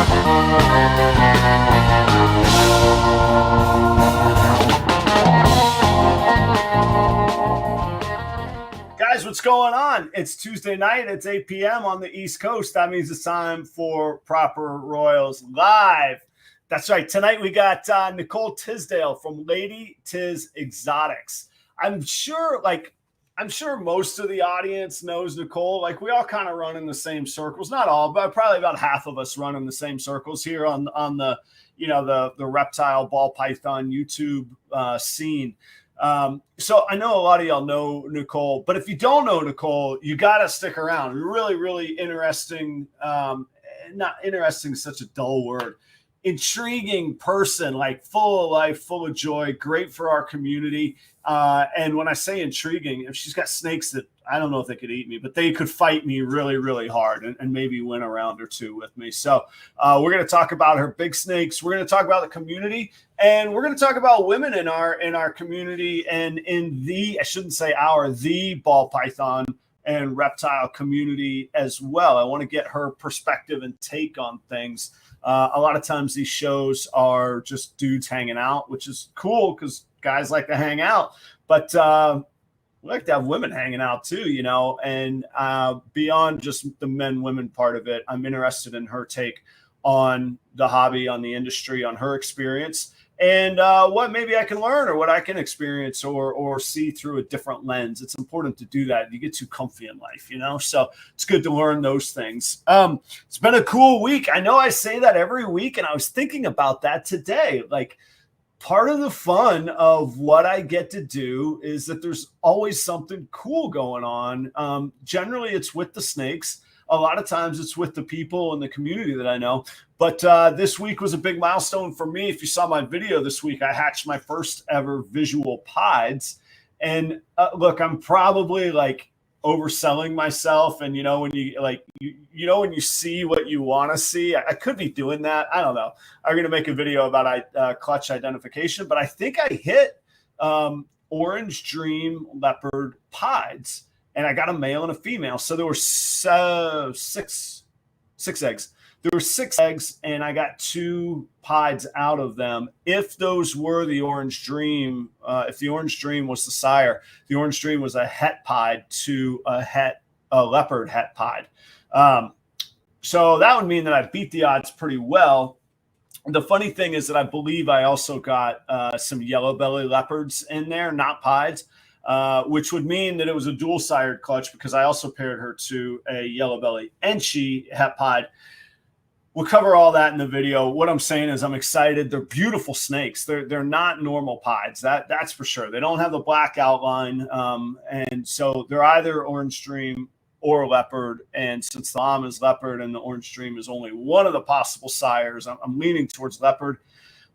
Guys, what's going on? It's Tuesday night. It's 8 p.m. on the East Coast. That means it's time for Proper Royals Live. That's right. Tonight we got Nicole Tisdale from LADYTIS Exotics. I'm sure most of the audience knows Nicole. Like, we all kind of run in the same circles. Not all, but probably about half of us run in the same circles here on the the reptile ball python YouTube scene. So I know a lot of y'all know Nicole, but if you don't know Nicole, you got to stick around. Really, really interesting. Not interesting is such a dull word. Intriguing person, like full of life, full of joy, great for our community. And when I say intriguing, if she's got snakes that I don't know if they could eat me, but they could fight me really, really hard and maybe win a round or two with me. So we're going to talk about her big snakes. We're going to talk about the community, and we're going to talk about women in our community and in the ball python and reptile community as well. I want to get her perspective and take on things. A lot of times these shows are just dudes hanging out, which is cool because guys like to hang out, but we like to have women hanging out too, and beyond just the men-women part of it, I'm interested in her take on the hobby, on the industry, on her experience, and what maybe I can learn or what I can experience or see through a different lens. It's important to do that. You get too comfy in life, so it's good to learn those things. It's been a cool week. I know I say that every week, and I was thinking about that today. Like, part of the fun of what I get to do is that there's always something cool going on. Generally, it's with the snakes. A lot of times it's with the people in the community that I know. But this week was a big milestone for me. If you saw my video this week, I hatched my first ever visual pieds. And look, I'm probably like overselling myself. And when you see what you want to see, I could be doing that. I don't know. I'm going to make a video about clutch identification, but I think I hit Orange Dream Leopard pieds, and I got a male and a female. So there were six eggs. There were 6 eggs, and I got 2 pieds out of them. If those were the Orange Dream, if the Orange Dream was the sire, the Orange Dream was a het pied to a leopard het pied. So that would mean that I beat the odds pretty well. The funny thing is that I believe I also got some yellow belly leopards in there, not pieds, which would mean that it was a dual sired clutch because I also paired her to a yellow belly Enchi het pied. We'll cover all that in the video. What I'm saying is I'm excited. They're beautiful snakes. They're not normal pieds. That's for sure. They don't have the black outline. And so they're either Orange Dream or leopard. And since the llama is leopard and the Orange Dream is only one of the possible sires, I'm leaning towards leopard.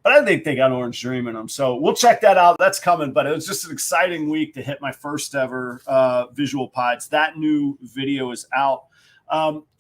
But I think they got Orange Dream in them. So we'll check that out. That's coming. But it was just an exciting week to hit my first ever visual pieds. That new video is out.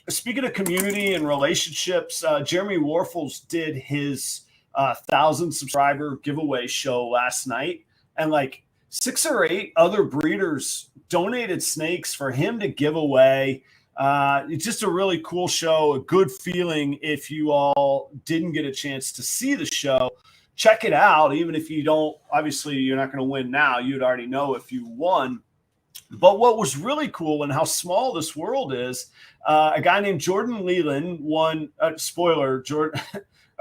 Speaking of community and relationships, Jeremy Warfels did his 1,000 subscriber giveaway show last night, and like 6 or 8 other breeders donated snakes for him to give away. It's just a really cool show, a good feeling. If you all didn't get a chance to see the show, check it out. Even if you don't, obviously you're not going to win now. You'd already know if you won. But what was really cool and how small this world is, a guy named Jordan Leland won. Spoiler, Jordan.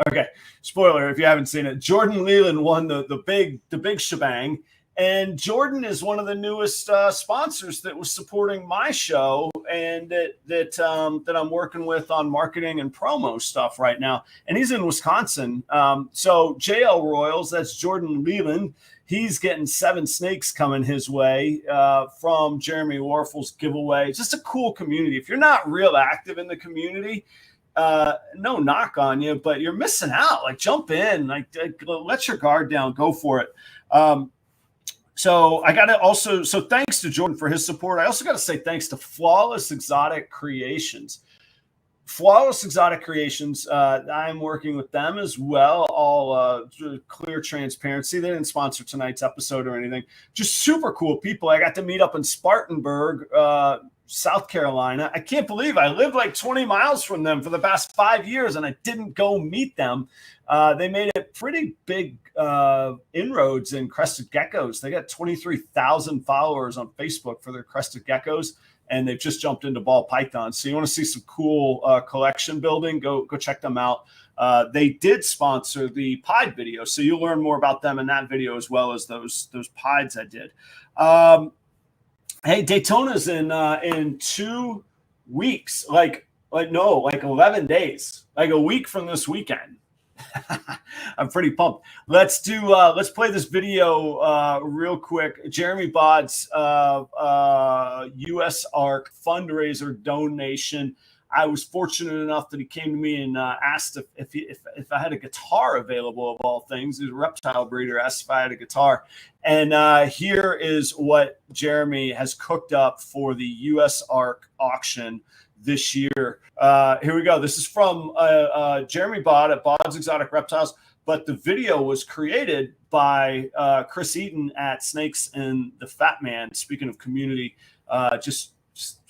Okay, spoiler if you haven't seen it. Jordan Leland won the big shebang, and Jordan is one of the newest sponsors that was supporting my show and that I'm working with on marketing and promo stuff right now. And he's in Wisconsin. So JL Royals, that's Jordan Leland. He's getting 7 snakes coming his way from Jeremy Warfel's giveaway. It's just a cool community. If you're not real active in the community, no knock on you, but you're missing out. Like, jump in, like let your guard down, go for it. So thanks to Jordan for his support. I also got to say thanks to Flawless Exotic Creations. Flawless Exotic Creations, I'm working with them as well. All clear transparency. They didn't sponsor tonight's episode or anything. Just super cool people. I got to meet up in Spartanburg South Carolina. I can't believe I lived like 20 miles from them for the past 5 years and I didn't go meet them. They made it pretty big inroads in crested geckos. They got 23,000 followers on Facebook for their crested geckos, and they've just jumped into ball pythons. So you want to see some cool collection building, go check them out. They did sponsor the Pied video, so you'll learn more about them in that video as well as those Pieds I did. Hey, Daytona's in 2 weeks, like 11 days, like a week from this weekend. I'm pretty pumped. Let's play this video real quick. Jeremy Bod's US Ark fundraiser donation. I was fortunate enough that he came to me and asked if I had a guitar available, of all things. He's a reptile breeder, asked if I had a guitar. And here is what Jeremy has cooked up for the US Ark auction this year. Here we go. This is from Jeremy Bod at Bod's Exotic Reptiles, but the video was created by Chris Eaton at Snakes and the Fat Man. Speaking of community, just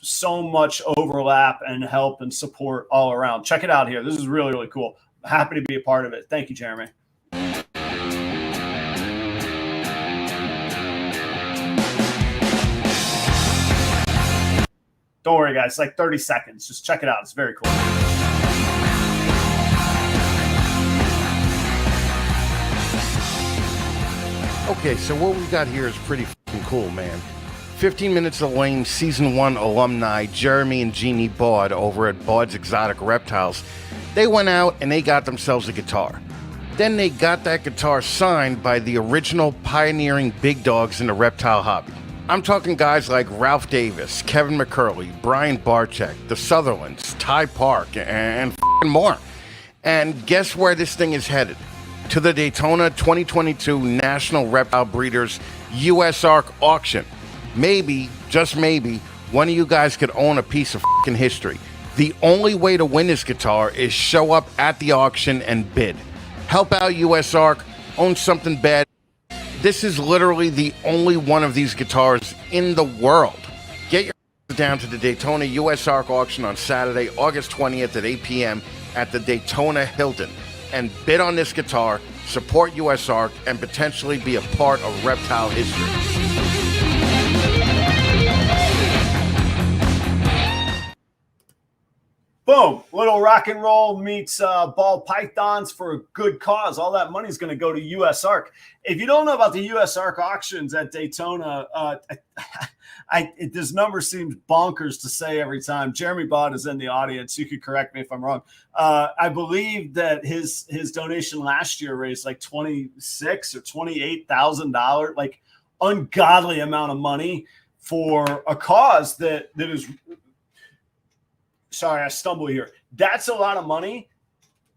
so much overlap and help and support all around. Check it out here. This is really, really cool. Happy to be a part of it. Thank you, Jeremy. Don't worry, guys. It's like 30 seconds. Just check it out. It's very cool. Okay, so what we got here is pretty cool, man. 15 Minutes of Lame Season 1 alumni Jeremy and Jeannie Bod over at Bod's Exotic Reptiles. They went out and they got themselves a guitar. Then they got that guitar signed by the original pioneering big dogs in the reptile hobby. I'm talking guys like Ralph Davis, Kevin McCurley, Brian Barczyk, the Sutherlands, Ty Park, and more. And guess where this thing is headed? To the Daytona 2022 National Reptile Breeders US Ark auction. Maybe, just maybe, one of you guys could own a piece of history. The only way to win this guitar is show up at the auction and bid. Help out US Ark, own something bad. This is literally the only one of these guitars in the world. Get your down to the Daytona US Ark auction on Saturday, August 20th at 8 p.m. at the Daytona Hilton and bid on this guitar, support US Ark, and potentially be a part of reptile history. Boom. Little rock and roll meets ball pythons for a good cause. All that money is going to go to US Ark. If you don't know about the US Ark auctions at Daytona, this number seems bonkers to say every time. Jeremy Bod is in the audience. You could correct me if I'm wrong. I believe that his donation last year raised like $26,000 or $28,000, like ungodly amount of money for a cause that is. Sorry, I stumble here. That's a lot of money.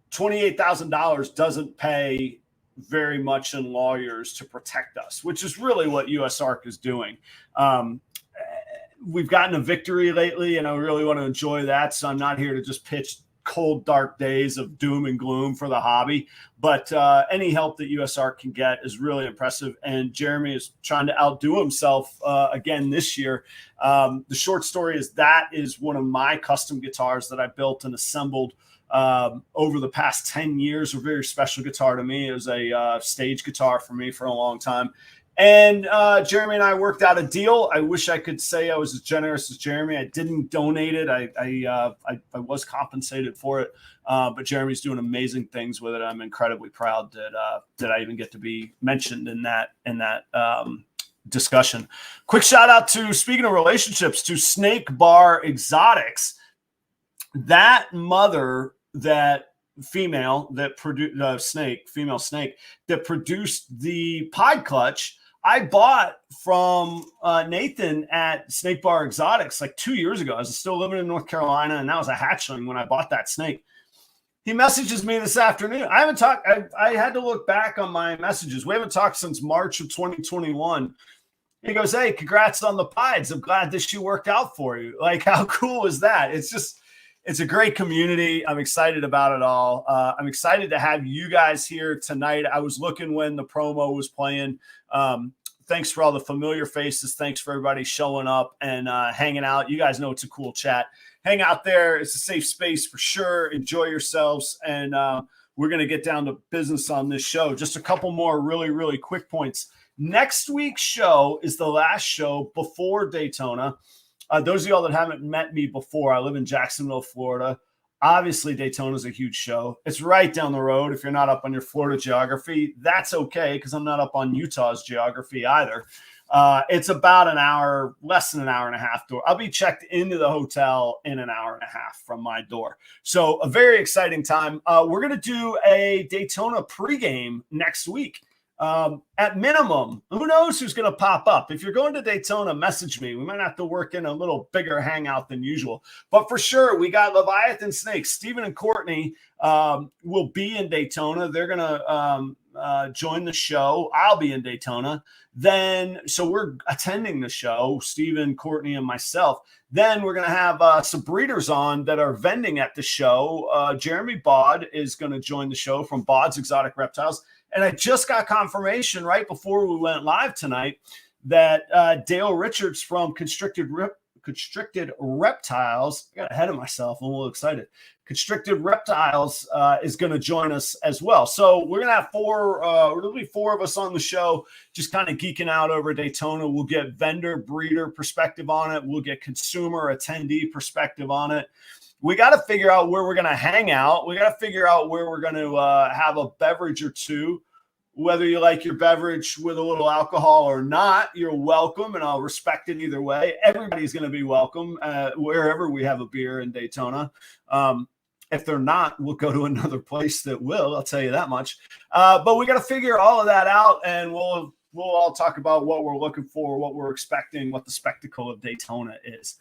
$28,000 doesn't pay very much in lawyers to protect us, which is really what US Ark is doing. We've gotten a victory lately, and I really want to enjoy that. So I'm not here to just pitch cold, dark days of doom and gloom for the hobby. But any help that US Ark can get is really impressive. And Jeremy is trying to outdo himself again this year. The short story is that is one of my custom guitars that I built and assembled over the past 10 years. A very special guitar to me. It was a stage guitar for me for a long time. And Jeremy and I worked out a deal. I wish I could say I was as generous as Jeremy. I didn't donate it. I was compensated for it. But Jeremy's doing amazing things with it. I'm incredibly proud that I even get to be mentioned in that discussion. Quick shout out to, speaking of relationships, to Snake Bar Exotics. That mother, that female that produced female snake that produced the pod clutch, I bought from Nathan at Snake Bar Exotics like 2 years ago. I was still living in North Carolina, and that was a hatchling when I bought that snake. He messages me this afternoon. I haven't talked. I had to look back on my messages. We haven't talked since March of 2021. He goes, "Hey, congrats on the pieds. I'm glad this shoe worked out for you." Like, how cool is that? It's a great community. I'm excited about it all. I'm excited to have you guys here tonight. I was looking when the promo was playing. Thanks for all the familiar faces. Thanks for everybody showing up and hanging out. You guys know it's a cool chat. Hang out there. It's a safe space for sure. Enjoy yourselves. And we're going to get down to business on this show. Just a couple more really, really quick points. Next week's show is the last show before Daytona. Those of y'all that haven't met me before, I live in Jacksonville, Florida. Obviously, Daytona is a huge show. It's right down the road. If you're not up on your Florida geography, that's okay, because I'm not up on Utah's geography either. It's about an hour, less than an hour and a half door. I'll be checked into the hotel in an hour and a half from my door. So a very exciting time. We're going to do a Daytona pregame next week. At minimum, who knows who's going to pop up? If you're going to Daytona, message me. We might have to work in a little bigger hangout than usual, but for sure, we got Leviathan Snakes. Stephen and Courtney will be in Daytona. They're going to join the show. I'll be in Daytona. So we're attending the show, Stephen, Courtney, and myself. Then we're going to have some breeders on that are vending at the show. Jeremy Bod is going to join the show from Bod's Exotic Reptiles. And I just got confirmation right before we went live tonight that Dale Richards from Constricted Reptiles, I got ahead of myself. I'm a little excited. Constricted Reptiles is going to join us as well. So we're going to have there'll be four of us on the show, just kind of geeking out over Daytona. We'll get vendor, breeder perspective on it. We'll get consumer attendee perspective on it. We got to figure out where we're going to hang out. We got to figure out where we're going to have a beverage or two. Whether you like your beverage with a little alcohol or not, you're welcome, and I'll respect it either way. Everybody's going to be welcome wherever we have a beer in Daytona. If they're not, we'll go to another place that will. I'll tell you that much. But we got to figure all of that out, and we'll all talk about what we're looking for, what we're expecting, what the spectacle of Daytona is.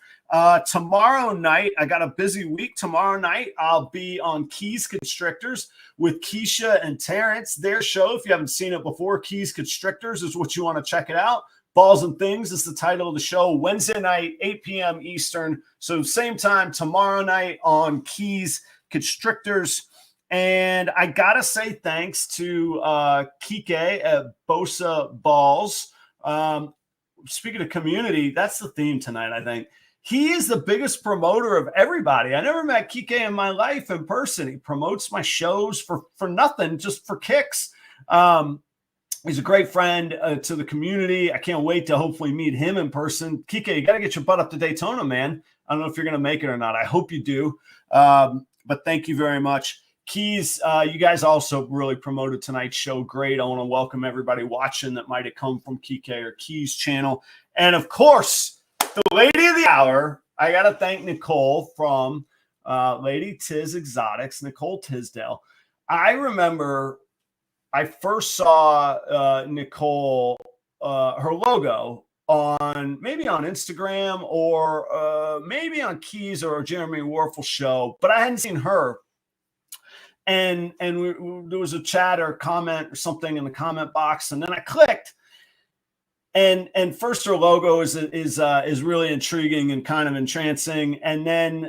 Tomorrow night, I got a busy week. Tomorrow night, I'll be on Keys Constrictors with Keisha and Terrence. Their show, if you haven't seen it before, Keys Constrictors is what you want to check it out. Balls and Things is the title of the show. Wednesday night, 8 p.m. Eastern. So same time tomorrow night on Keys Constrictors. And I got to say thanks to Kike at Bosa Balls. Speaking of community, that's the theme tonight, I think. He is the biggest promoter of everybody. I never met Kike in my life in person. He promotes my shows for nothing, just for kicks. He's a great friend to the community. I can't wait to hopefully meet him in person. Kike, you got to get your butt up to Daytona, man. I don't know if you're going to make it or not. I hope you do. But thank you very much. Keys, you guys also really promoted tonight's show. Great. I want to welcome everybody watching that might have come from Kike or Keys channel. And of course, the lady of the hour, I got to thank Nicole from LADYTIS Exotics, Nicole Tisdale. I remember I first saw Nicole, her logo maybe on Instagram or maybe on Keys or Jeremy Warfel show, but I hadn't seen her. And there was a chat or comment or something in the comment box, and then I clicked. And first, her logo is really intriguing and kind of entrancing. And then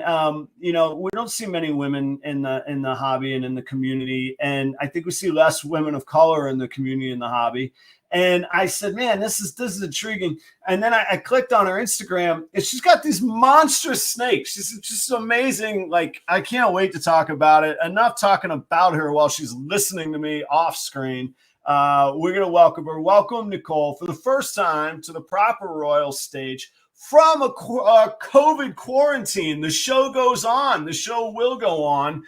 we don't see many women in the hobby and in the community, and I think we see less women of color in the community and the hobby. And I said, man, this is intriguing. And then I clicked on her Instagram, and she's got these monstrous snakes. She's just amazing. Like, I can't wait to talk about it. Enough talking about her while she's listening to me off screen. We're going to welcome her. Welcome, Nicole, for the first time to the Proper Royals stage from a COVID quarantine. The show goes on. The show will go on.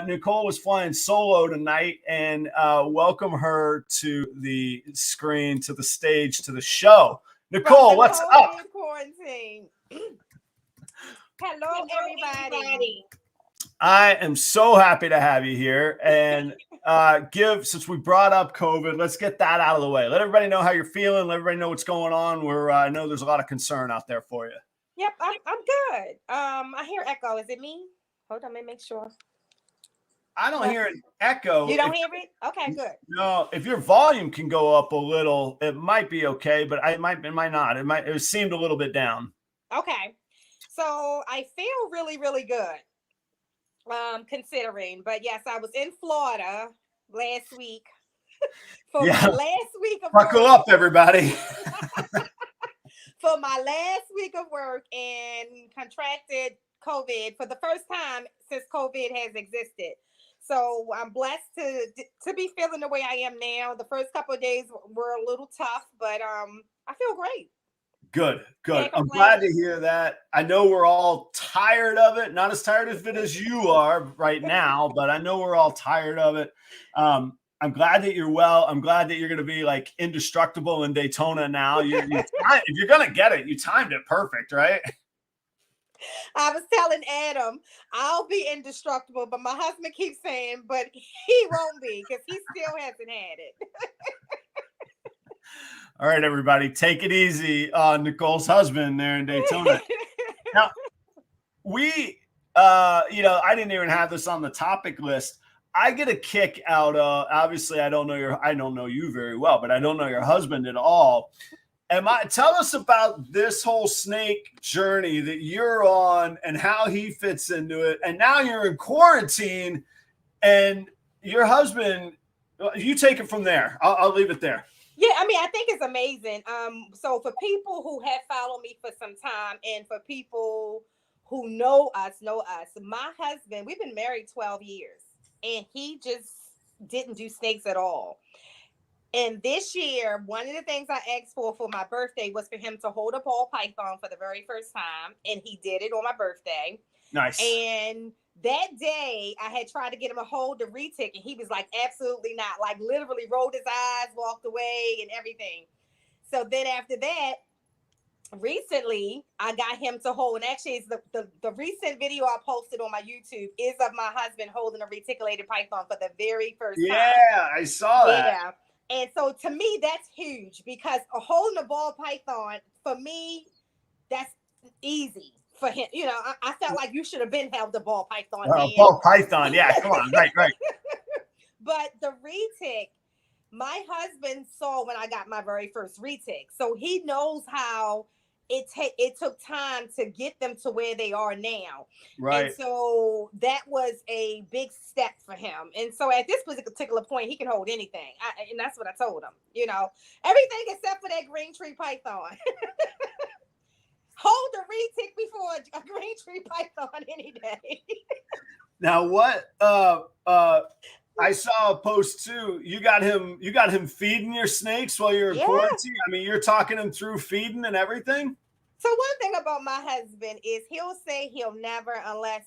Nicole was flying solo tonight, and welcome her to the screen, to the stage, to the show. Nicole, what's up? Quarantine. Hello, everybody. I am so happy to have you here. And since we brought up COVID, let's get that out of the way. Let everybody know how you're feeling. Let everybody know what's going on. I know there's a lot of concern out there for you. Yep, I'm good. I hear echo. Is it me? Hold on, let me make sure. I don't hear an echo. You don't hear it? Okay, good. No, if your volume can go up a little, it might be okay, but it might not. It seemed a little bit down. Okay. So I feel really, really good. Considering, but yes, I was in Florida last week For Yeah. my last week of Buckle work. up, everybody. For my last week of work and contracted COVID for the first time since COVID has existed. So I'm blessed to be feeling the way I am now. The first couple of days were a little tough, but I feel great. Good. Can't I'm complain. glad to hear that. I know we're all tired of it. Not as tired of it as you are right now, but I know we're all tired of it. I'm glad that you're well. I'm glad that you're going to be like indestructible in Daytona now. If you're going to get it, you timed it perfect, right? I was telling Adam, I'll be indestructible, but my husband keeps saying, but he won't be because he still hasn't had it. All right, everybody, take it easy on Nicole's husband there in Daytona. Now, we, I didn't even have this on the topic list. I get a kick out of, obviously, I don't know you very well, but I don't know your husband at all. Tell us about this whole snake journey that you're on and how he fits into it. And now you're in quarantine and your husband, you take it from there. I'll leave it there. Yeah, I mean, I think it's amazing. So for people who have followed me for some time and for people who know us, my husband, we've been married 12 years and he just didn't do snakes at all. And this year, one of the things I asked for my birthday was for him to hold a ball python for the very first time. And he did it on my birthday. Nice. And that day, I had tried to get him to hold the retic, and he was like, absolutely not. Like, literally rolled his eyes, walked away, and everything. So then after that, recently, I got him to hold, and actually, it's the recent video I posted on my YouTube is of my husband holding a reticulated python for the very first time. Yeah, I saw that. Yeah. And so to me, that's huge because holding a ball python, for me, that's easy. For him, I felt like you should have been held the ball python. Ball python, yeah, come on, right. But the retic, my husband saw when I got my very first retic, so he knows how it took time to get them to where they are now. Right. And so that was a big step for him. And so at this particular point, he can hold anything, and that's what I told him. Everything except for that green tree python. Hold a retic before a green tree python any day. Now what? I saw a post too. You got him feeding your snakes while you're in quarantine. I mean, you're talking him through feeding and everything. So one thing about my husband is he'll say he'll never unless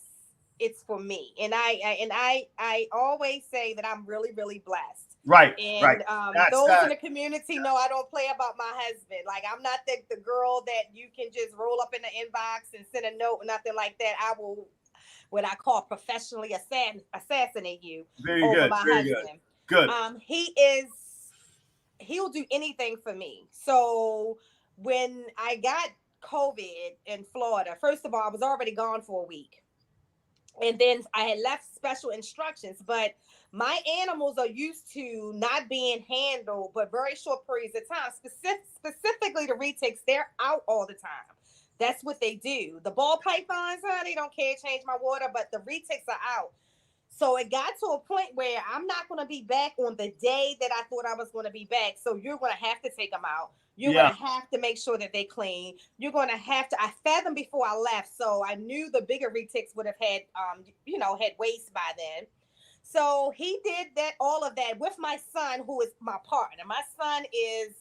it's for me, and I always say that I'm really, really blessed. Right. And right. Those in the community know I don't play about my husband. Like, I'm not the girl that you can just roll up in the inbox and send a note, nothing like that. I will, what I call professionally assassinate you. Very good. My very husband. Good. He'll do anything for me. So when I got COVID in Florida, first of all, I was already gone for a week. And then I had left special instructions, but my animals are used to not being handled, but very short periods of time. Specifically the retics, they're out all the time. That's what they do. The ball pythons, they don't care, change my water, but the retics are out. So it got to a point where I'm not going to be back on the day that I thought I was going to be back. So you're going to have to take them out. You're going to have to make sure that they clean. You're going to have to, I fed them before I left. So I knew the bigger retics would have had, had waste by then. So he did all of that with my son, who is my partner. My son is,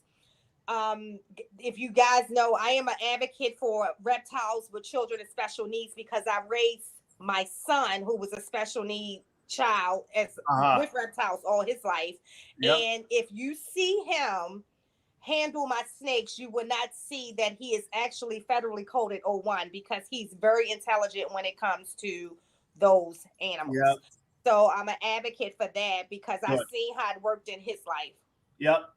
if you guys know, I am an advocate for reptiles with children with special needs because I raised my son, who was a special need child, with reptiles all his life. Yep. And if you see him handle my snakes, you will not see that he is actually federally coded 01 because he's very intelligent when it comes to those animals. Yep. So I'm an advocate for that because I've seen how it worked in his life. Yep.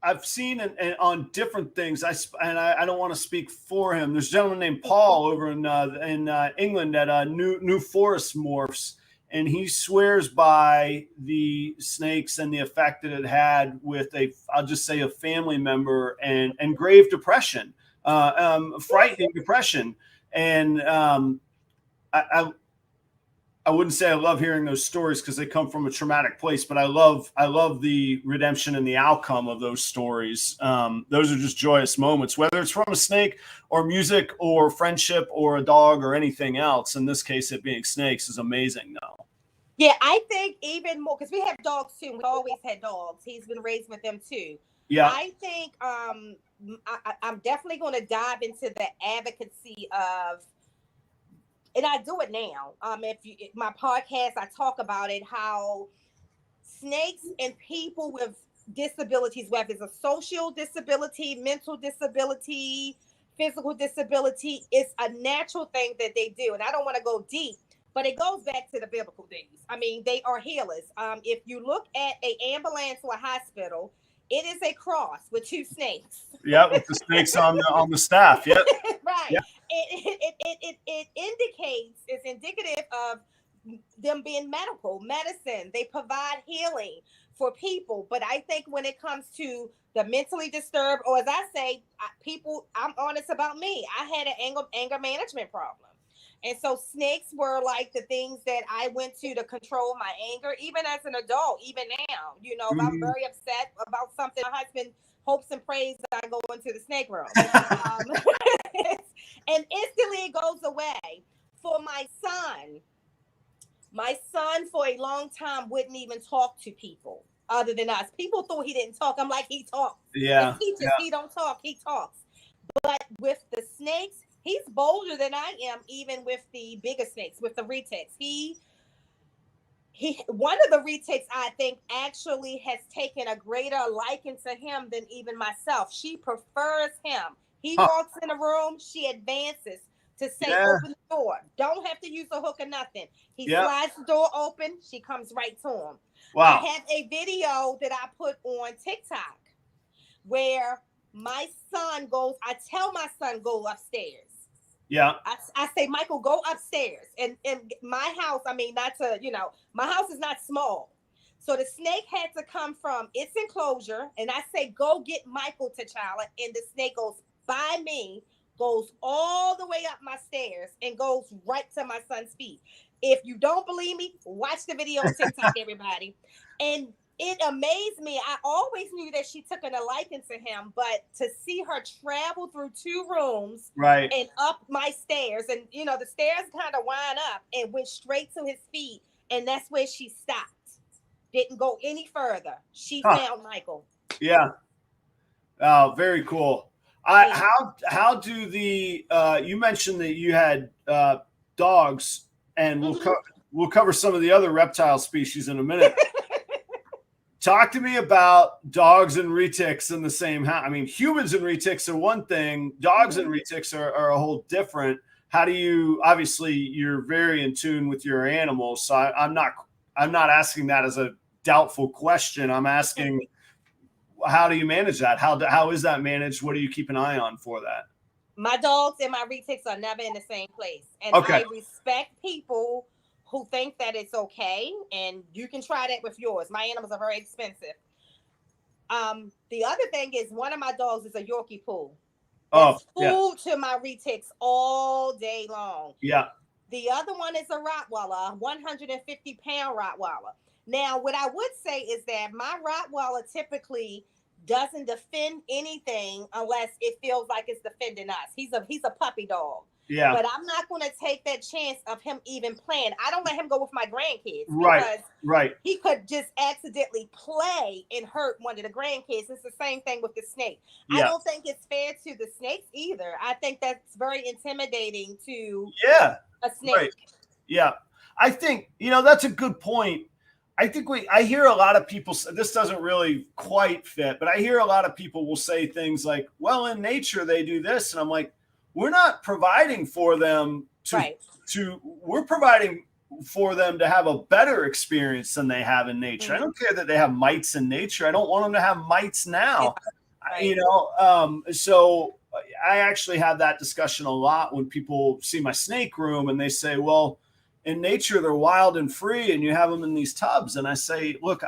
I've seen on different things. I don't want to speak for him. There's a gentleman named Paul over in England at New Forest Morphs, and he swears by the snakes and the effect that it had with I'll just say a family member and grave depression, frightening depression. And I wouldn't say I love hearing those stories because they come from a traumatic place, but I love the redemption and the outcome of those stories. Those are just joyous moments, whether it's from a snake or music or friendship or a dog or anything else. In this case, it being snakes is amazing though. Yeah, I think even more because we have dogs too. We always had dogs. He's been raised with them too. Yeah. I think I'm definitely going to dive into the advocacy of, and I do it now. If my podcast, I talk about it, how snakes and people with disabilities, whether it's a social disability, mental disability, physical disability, it's a natural thing that they do. And I don't want to go deep, but it goes back to the biblical days. I mean, they are healers. If you look at an ambulance or a hospital, it is a cross with two snakes. Yeah, with the snakes on the staff. Yep. Right. Yep. It indicates, it's indicative of them being medicine. They provide healing for people. But I think when it comes to the mentally disturbed, or as I say, people, I'm honest about me. I had an anger management problem. And so snakes were like the things that I went to control my anger, even as an adult, even now. You know, if I'm very upset about something, my husband hopes and prays that I go into the snake room. And instantly it goes away. For my son for a long time wouldn't even talk to people other than us. People thought he didn't talk. I'm like, he talks. Yeah. He don't talk, he talks. But with the snakes, he's bolder than I am, even with the bigger snakes, with the retics. He one of the retics, I think, actually has taken a greater liking to him than even myself. She prefers him. He walks in a room, she advances to say, open the door. Don't have to use a hook or nothing. He slides the door open, she comes right to him. Wow. I have a video that I put on TikTok where my son goes, I tell my son, go upstairs. Yeah. I say, Michael, go upstairs. And my house, I mean, my house is not small. So the snake had to come from its enclosure. And I say, go get Michael, T'Challa. And the snake goes by me, goes all the way up my stairs and goes right to my son's feet. If you don't believe me, watch the video on TikTok, everybody. And it amazed me. I always knew that she took a liking to him, but to see her travel through 2 rooms and up my stairs, and the stairs kind of wind up and went straight to his feet, and that's where she stopped. Didn't go any further. She found Michael. Yeah. Oh, very cool. How do the you mentioned that you had dogs, and we'll cover some of the other reptile species in a minute. Talk to me about dogs and retics in the same house. I mean, humans and retics are one thing. Dogs and retics are a whole different. How do you? Obviously, you're very in tune with your animals. So I'm not asking that as a doubtful question. I'm asking, how do you manage that? How is that managed? What do you keep an eye on for that? My dogs and my retics are never in the same place, and I respect people who think that it's okay, and you can try that with yours. My animals are very expensive. The other thing is, one of my dogs is a Yorkie Poo. Food to my retics all day long. Yeah. The other one is a Rottweiler, 150-pound Rottweiler. Now, what I would say is that my Rottweiler typically doesn't defend anything unless it feels like it's defending us. He's a puppy dog. Yeah. But I'm not going to take that chance of him even playing. I don't let him go with my grandkids. Because he could just accidentally play and hurt one of the grandkids. It's the same thing with the snake. Yeah. I don't think it's fair to the snakes either. I think that's very intimidating to a snake. Right. Yeah. I think, that's a good point. I think I hear a lot of people, this doesn't really quite fit, but I hear a lot of people will say things like, well, in nature, they do this. And I'm like, we're not providing for them we're providing for them to have a better experience than they have in nature. I don't care that they have mites in nature. I don't want them to have mites now. So I actually have that discussion a lot when people see my snake room and they say, well, in nature, they're wild and free and you have them in these tubs. And I say, look,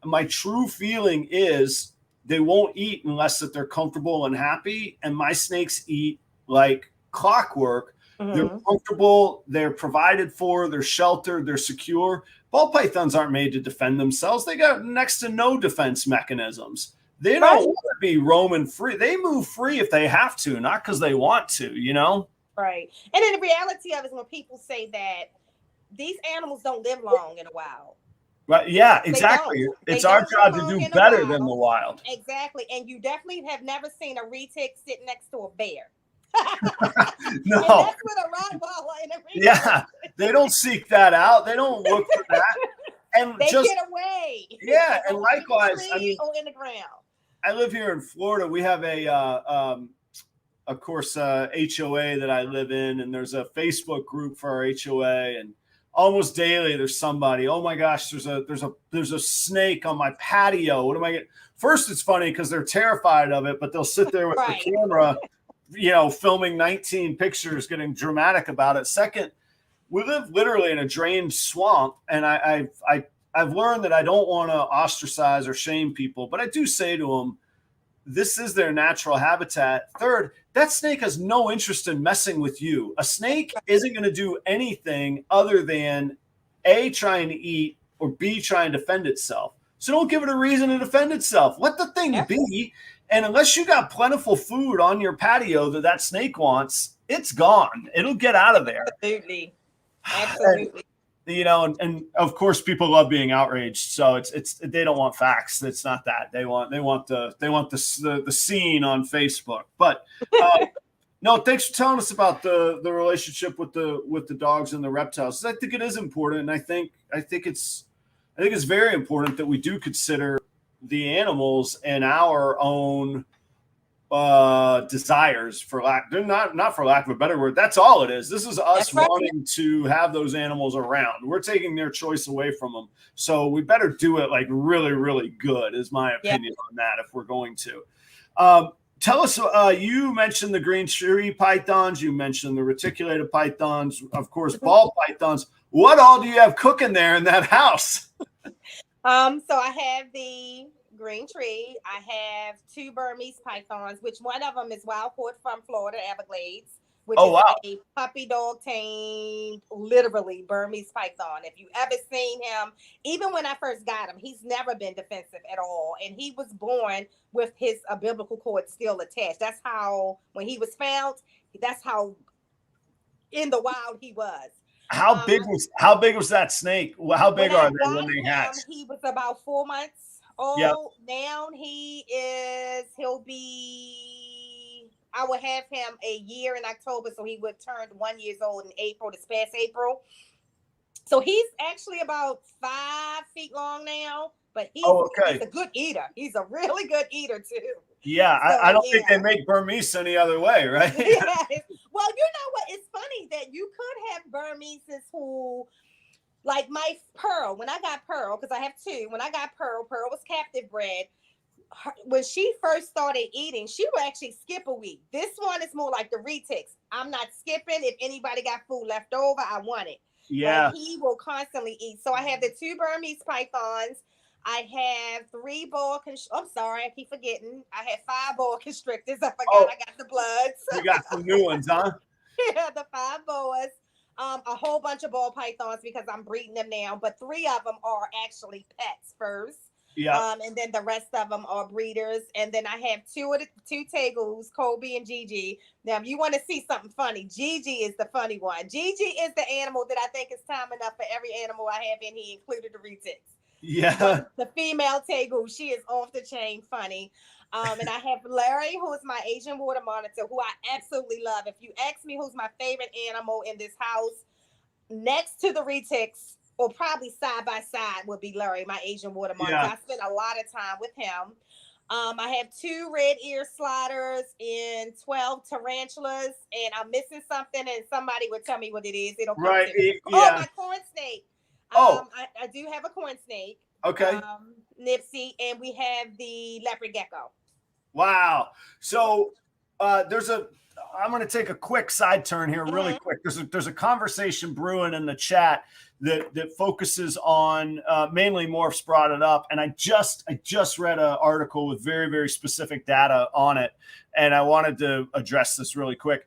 my true feeling is they won't eat unless that they're comfortable and happy. And my snakes eat like clockwork. They're comfortable, they're provided for, they're sheltered, they're secure. Ball pythons aren't made to defend themselves. They got next to no defense mechanisms. They don't want to be roaming free. They move free if they have to, not because they want to, you know? Right. And then the reality of it is when people say that these animals don't live long in the wild. Right. Yeah, exactly. It's our job to do better than the wild. Exactly. And you definitely have never seen a retic sit next to a bear. No. And that's what a Rottweiler and a retic. Yeah. They don't seek that out. They don't look for that. And they get away. Yeah. And likewise, I mean, or in the ground. I live here in Florida. We have of course, HOA that I live in, and there's a Facebook group for our HOA, and almost daily there's somebody, oh my gosh, there's a snake on my patio. What am I getting? First, it's funny because they're terrified of it, but they'll sit there with the camera, you know, filming 19 pictures, getting dramatic about it. Second, we live literally in a drained swamp, and I've learned that I don't want to ostracize or shame people, but I do say to them, this is their natural habitat. Third, that snake has no interest in messing with you. A snake isn't going to do anything other than A, trying to eat, or B, trying to defend itself. So don't give it a reason to defend itself. Let the thing be. And unless you got plentiful food on your patio that snake wants, it's gone. It'll get out of there. Absolutely. Absolutely. You know, and of course people love being outraged. So it's they don't want facts. It's not that. They want the scene on Facebook. But no, thanks for telling us about the relationship with the dogs and the reptiles. I think it is important, and I think it's very important that we do consider the animals and our own desires, for lack, they're not for lack of a better word. That's all it is. This is us wanting to have those animals around. We're taking their choice away from them. So we better do it like really, really good, is my opinion on that, if we're going to. Tell us, you mentioned the green tree pythons, you mentioned the reticulated pythons, of course, ball pythons. What all do you have cooking there in that house? So I have the green tree. I have 2 Burmese pythons, which one of them is wild caught from Florida Everglades, which is a puppy dog tamed, literally Burmese python. If you ever seen him, even when I first got him, he's never been defensive at all. And he was born with his umbilical cord still attached. That's how, when he was found, that's how in the wild he was. How big was that snake? How big are they when they hatch? He was about 4 months. Now he'll be, I will have him a year in October, so he would turn 1 year old in April, this past April. So he's actually about 5 feet long now, but he's a good eater. He's a really good eater too. Yeah, so, I don't think they make Burmese any other way, right? Well, you know what? It's funny that you could have Burmeses who, like my Pearl, when I got Pearl, because I have 2, when I got Pearl was captive bred. When she first started eating, she would actually skip a week. This one is more like the retics. I'm not skipping. If anybody got food left over, I want it. Yeah. But he will constantly eat. So I have the 2 Burmese pythons. I have 3 boa I'm sorry, I keep forgetting. I have 5 boa constrictors. I forgot I got the bloods. You got some new ones, huh? Yeah, the 5 boas. A whole bunch of ball pythons because I'm breeding them now, but 3 of them are actually pets first. Yeah. And then the rest of them are breeders. And then I have 2 tegus, Kobe and Gigi. Now, if you want to see something funny, Gigi is the funny one. Gigi is the animal that I think is time enough for every animal I have in here, including the retics. Yeah. But the female tegu, she is off the chain funny. And I have Larry, who is my Asian water monitor, who I absolutely love. If you ask me who's my favorite animal in this house, next to the retics, or probably side by side, would be Larry, my Asian water monitor. I spend a lot of time with him. I have 2 red ear sliders and 12 tarantulas, and I'm missing something, and somebody would tell me what it is. It'll come to me. Oh, my corn snake. I do have a corn snake. Okay. Nipsey, and we have the leopard gecko. Wow. So I'm going to take a quick side turn here really quick. There's a conversation brewing in the chat that focuses on mainly Morphs brought it up. And I just read an article with very, very specific data on it. And I wanted to address this really quick.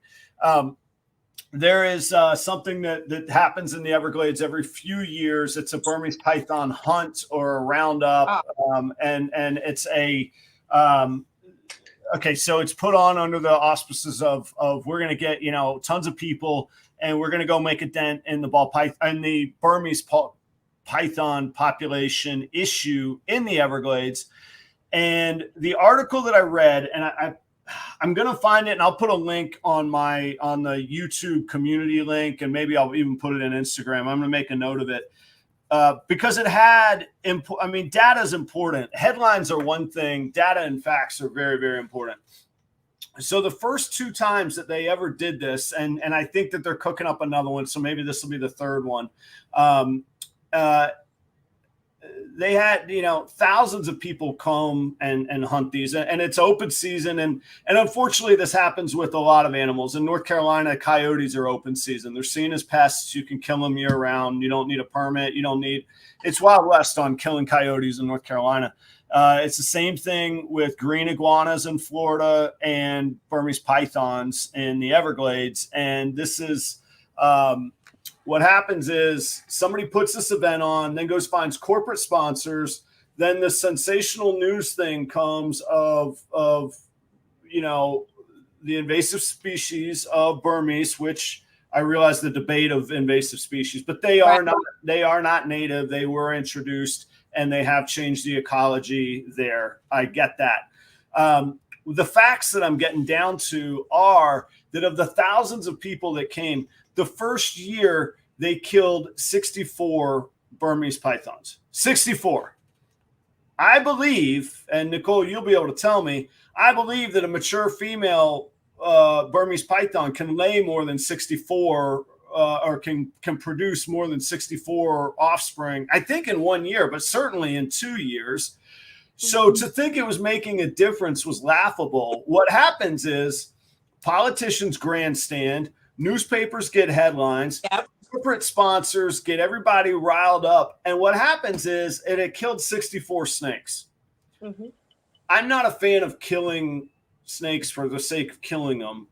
there is something that happens in the Everglades every few years. It's a Burmese python hunt or a roundup, and it's a okay. So it's put on under the auspices of we're going to get tons of people, and we're going to go make a dent in the ball python and the Burmese python population issue in the Everglades. And the article that I read, and I'm going to find it and I'll put a link on the YouTube community link, and maybe I'll even put it in Instagram. I'm going to make a note of it because it had, data is important. Headlines are one thing. Data and facts are very, very important. So the first 2 times that they ever did this, and I think that they're cooking up another one, so maybe this will be the third one. They had, thousands of people come and hunt these, and it's open season. And unfortunately, this happens with a lot of animals. In North Carolina, coyotes are open season. They're seen as pests. You can kill them year round. You don't need a permit. It's Wild West on killing coyotes in North Carolina. It's the same thing with green iguanas in Florida and Burmese pythons in the Everglades. And this is, what happens is somebody puts this event on, then goes finds corporate sponsors. Then the sensational news thing comes of the invasive species of Burmese, which I realize the debate of invasive species, but they are not native. They were introduced and they have changed the ecology there. I get that. The facts that I'm getting down to are that of the thousands of people that came, the first year they killed 64 Burmese pythons. 64. I believe, and Nicole, you'll be able to tell me, I believe that a mature female Burmese python can lay more than 64 or can produce more than 64 offspring, I think in 1 year, but certainly in 2 years. So to think it was making a difference was laughable. What happens is politicians grandstand, newspapers get headlines, corporate sponsors get everybody riled up. And what happens is it killed 64 snakes. Mm-hmm. I'm not a fan of killing snakes for the sake of killing them.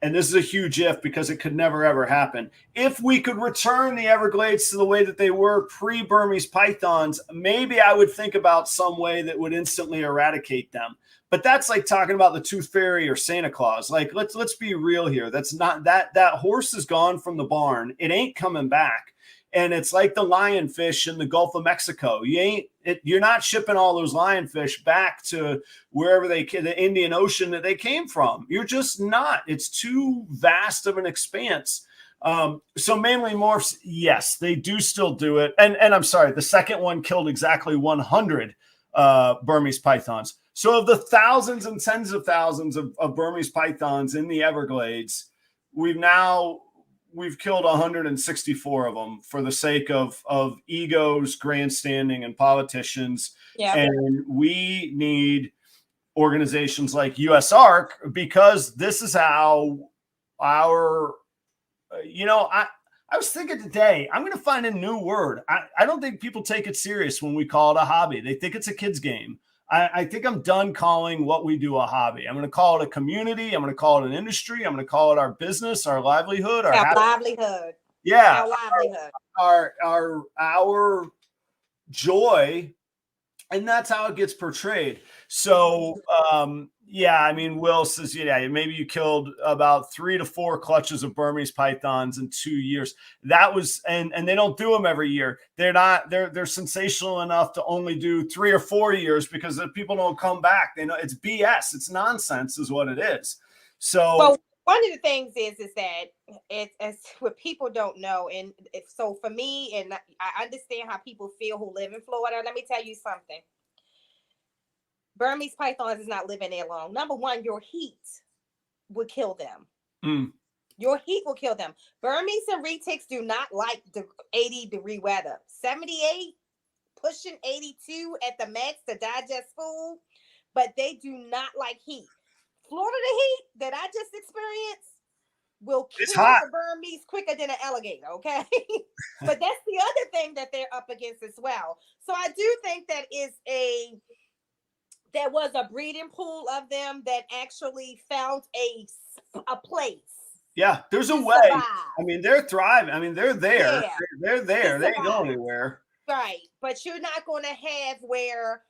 And this is a huge if, because it could never, ever happen. If we could return the Everglades to the way that they were pre-Burmese pythons, maybe I would think about some way that would instantly eradicate them. But that's like talking about the Tooth Fairy or Santa Claus. Like, let's be real here. That's not that horse is gone from the barn. It ain't coming back. And it's like the lionfish in the Gulf of Mexico. You're not shipping all those lionfish back to wherever the Indian Ocean that they came from. You're just not. It's too vast of an expanse. So mainly morphs, yes, they do still do it. And I'm sorry, the second one killed exactly 100 Burmese pythons. So of the thousands and tens of thousands of Burmese pythons in the Everglades, we've killed 164 of them for the sake of egos, grandstanding, and politicians. Yeah. And we need organizations like USARK, because this is how our, I was thinking today, I'm going to find a new word. I don't think people take it serious when we call it a hobby. They think it's a kid's game. I think I'm done calling what we do a hobby. I'm going to call it a community. I'm going to call it an industry. I'm going to call it our business, our livelihood, our livelihood. Yeah, our livelihood, our joy, and that's how it gets portrayed. So, Will says, maybe you killed about 3 to 4 clutches of Burmese pythons in 2 years. That was, and they don't do them every year. They're sensational enough to only do 3 or 4 years because the people don't come back. They know it's BS. It's nonsense is what it is. So one of the things is that it's what people don't know. And so for me, and I understand how people feel who live in Florida. Let me tell you something. Burmese pythons is not living there long. Number one, your heat would kill them. Your heat will kill them. Burmese and retics do not like the 80-degree weather. 78, pushing 82 at the max to digest food, but they do not like heat. Florida heat that I just experienced will kill the Burmese quicker than an alligator, okay? But that's the other thing that they're up against as well. So I do think that there was a breeding pool of them that actually found a place. Yeah, there's a way. survive. I mean, they're thriving. I mean, they're there. Yeah. They're there. To They ain't going survive. anywhere. Right. But you're not going to have where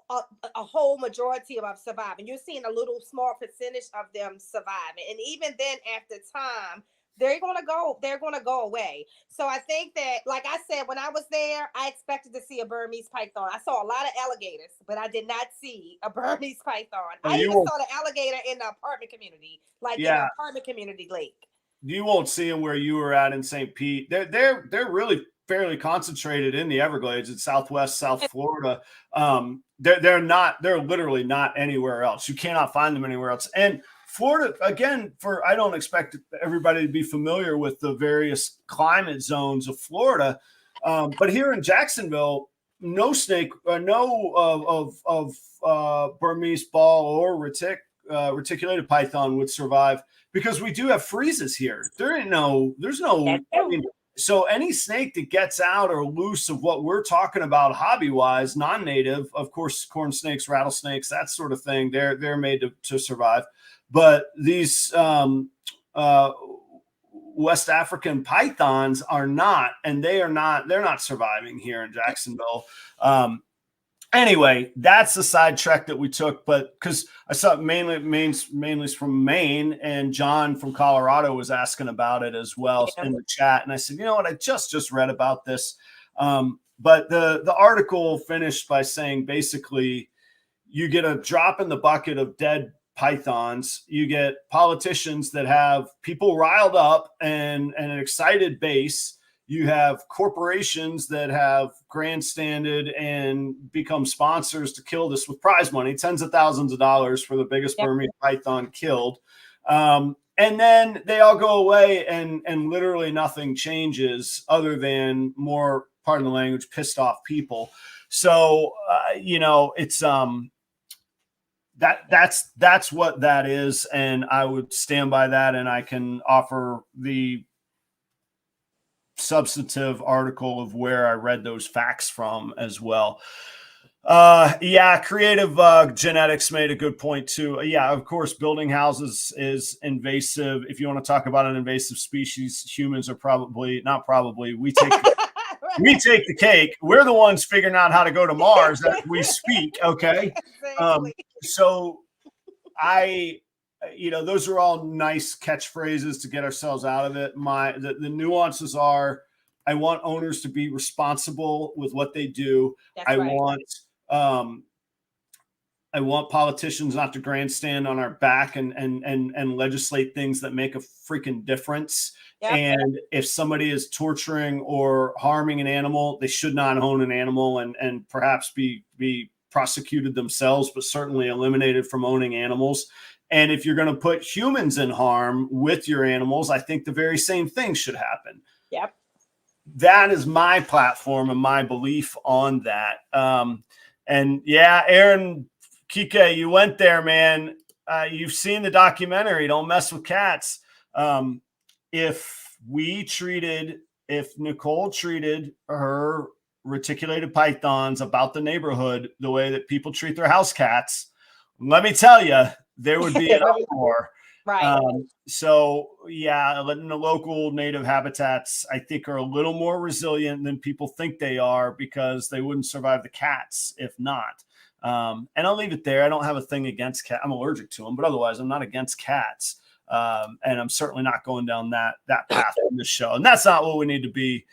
a whole majority of them surviving. You're seeing a little small percentage of them surviving. And even then, after time, they're going to go away. So I think that, like I said, when I was there, I expected to see a Burmese python. I saw a lot of alligators, but I did not see a Burmese python. I even saw the alligator in the apartment community, like in the apartment community lake. You won't see them where you were at in St. Pete. They're really fairly concentrated in the Everglades in Southwest South Florida. They're literally not anywhere else. You cannot find them anywhere else. And Florida, again, I don't expect everybody to be familiar with the various climate zones of Florida. But here in Jacksonville, no snake, of Burmese ball or reticulated python would survive, because we do have freezes here. There's no, I mean, so any snake that gets out or loose of what we're talking about hobby-wise, non-native, of course, corn snakes, rattlesnakes, that sort of thing, they're made to survive. But these West African pythons are not, and they're not surviving here in Jacksonville. Anyway, that's the sidetrack that we took, but because I saw mainly from Maine, and John from Colorado was asking about it as well in the chat. And I said, you know what, I just read about this. But the article finished by saying, basically, you get a drop in the bucket of dead pythons. You get politicians that have people riled up and an excited base. You have corporations that have grandstanded and become sponsors to kill this with prize money, tens of thousands of dollars for the biggest Burmese python killed. And then they all go away and literally nothing changes other than more, pardon the language, pissed off people. So, it's that's what that is. And I would stand by that. And I can offer the substantive article of where I read those facts from as well. Creative genetics made a good point too. Of course, building houses is invasive. If you want to talk about an invasive species, humans are we take we take the cake. We're the ones figuring out how to go to Mars as we speak. Okay. So those are all nice catchphrases to get ourselves out of it. The nuances are, I want owners to be responsible with what they do. I want politicians not to grandstand on our back and legislate things that make a freaking difference. Yep. And if somebody is torturing or harming an animal, they should not own an animal and perhaps be prosecuted themselves, but certainly eliminated from owning animals. And if you're going to put humans in harm with your animals, I think the very same thing should happen. Yep. That is my platform and my belief on that. Aaron Kike, you went there, man. You've seen the documentary, Don't Mess with Cats. If Nicole treated her reticulated pythons about the neighborhood the way that people treat their house cats, let me tell you, there would be an uproar. Right. Letting the local native habitats, I think, are a little more resilient than people think they are, because they wouldn't survive the cats if not. And I'll leave it there. I don't have a thing against cats. I'm allergic to them, but otherwise I'm not against cats. And I'm certainly not going down that path in this show. And that's not what we need to be.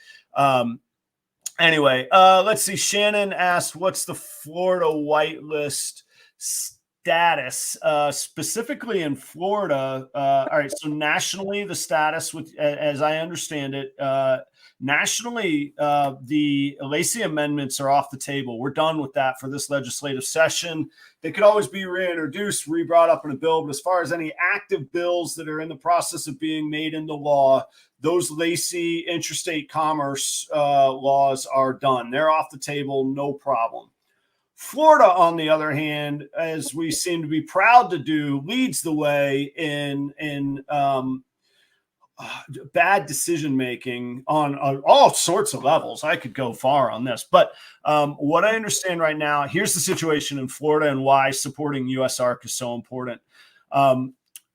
Anyway, let's see. Shannon asked, what's the Florida whitelist status, specifically in Florida? All right. So nationally, the status, as I understand it, nationally, the Lacey amendments are off the table. We're done with that for this legislative session. They could always be reintroduced, re-brought up in a bill. But as far as any active bills that are in the process of being made into law, those Lacey interstate commerce laws are done. They're off the table, no problem. Florida, on the other hand, as we seem to be proud to do, leads the way in bad decision making on all sorts of levels. I could go far on this, but what I understand right now, here's the situation in Florida and why supporting USARK is so important.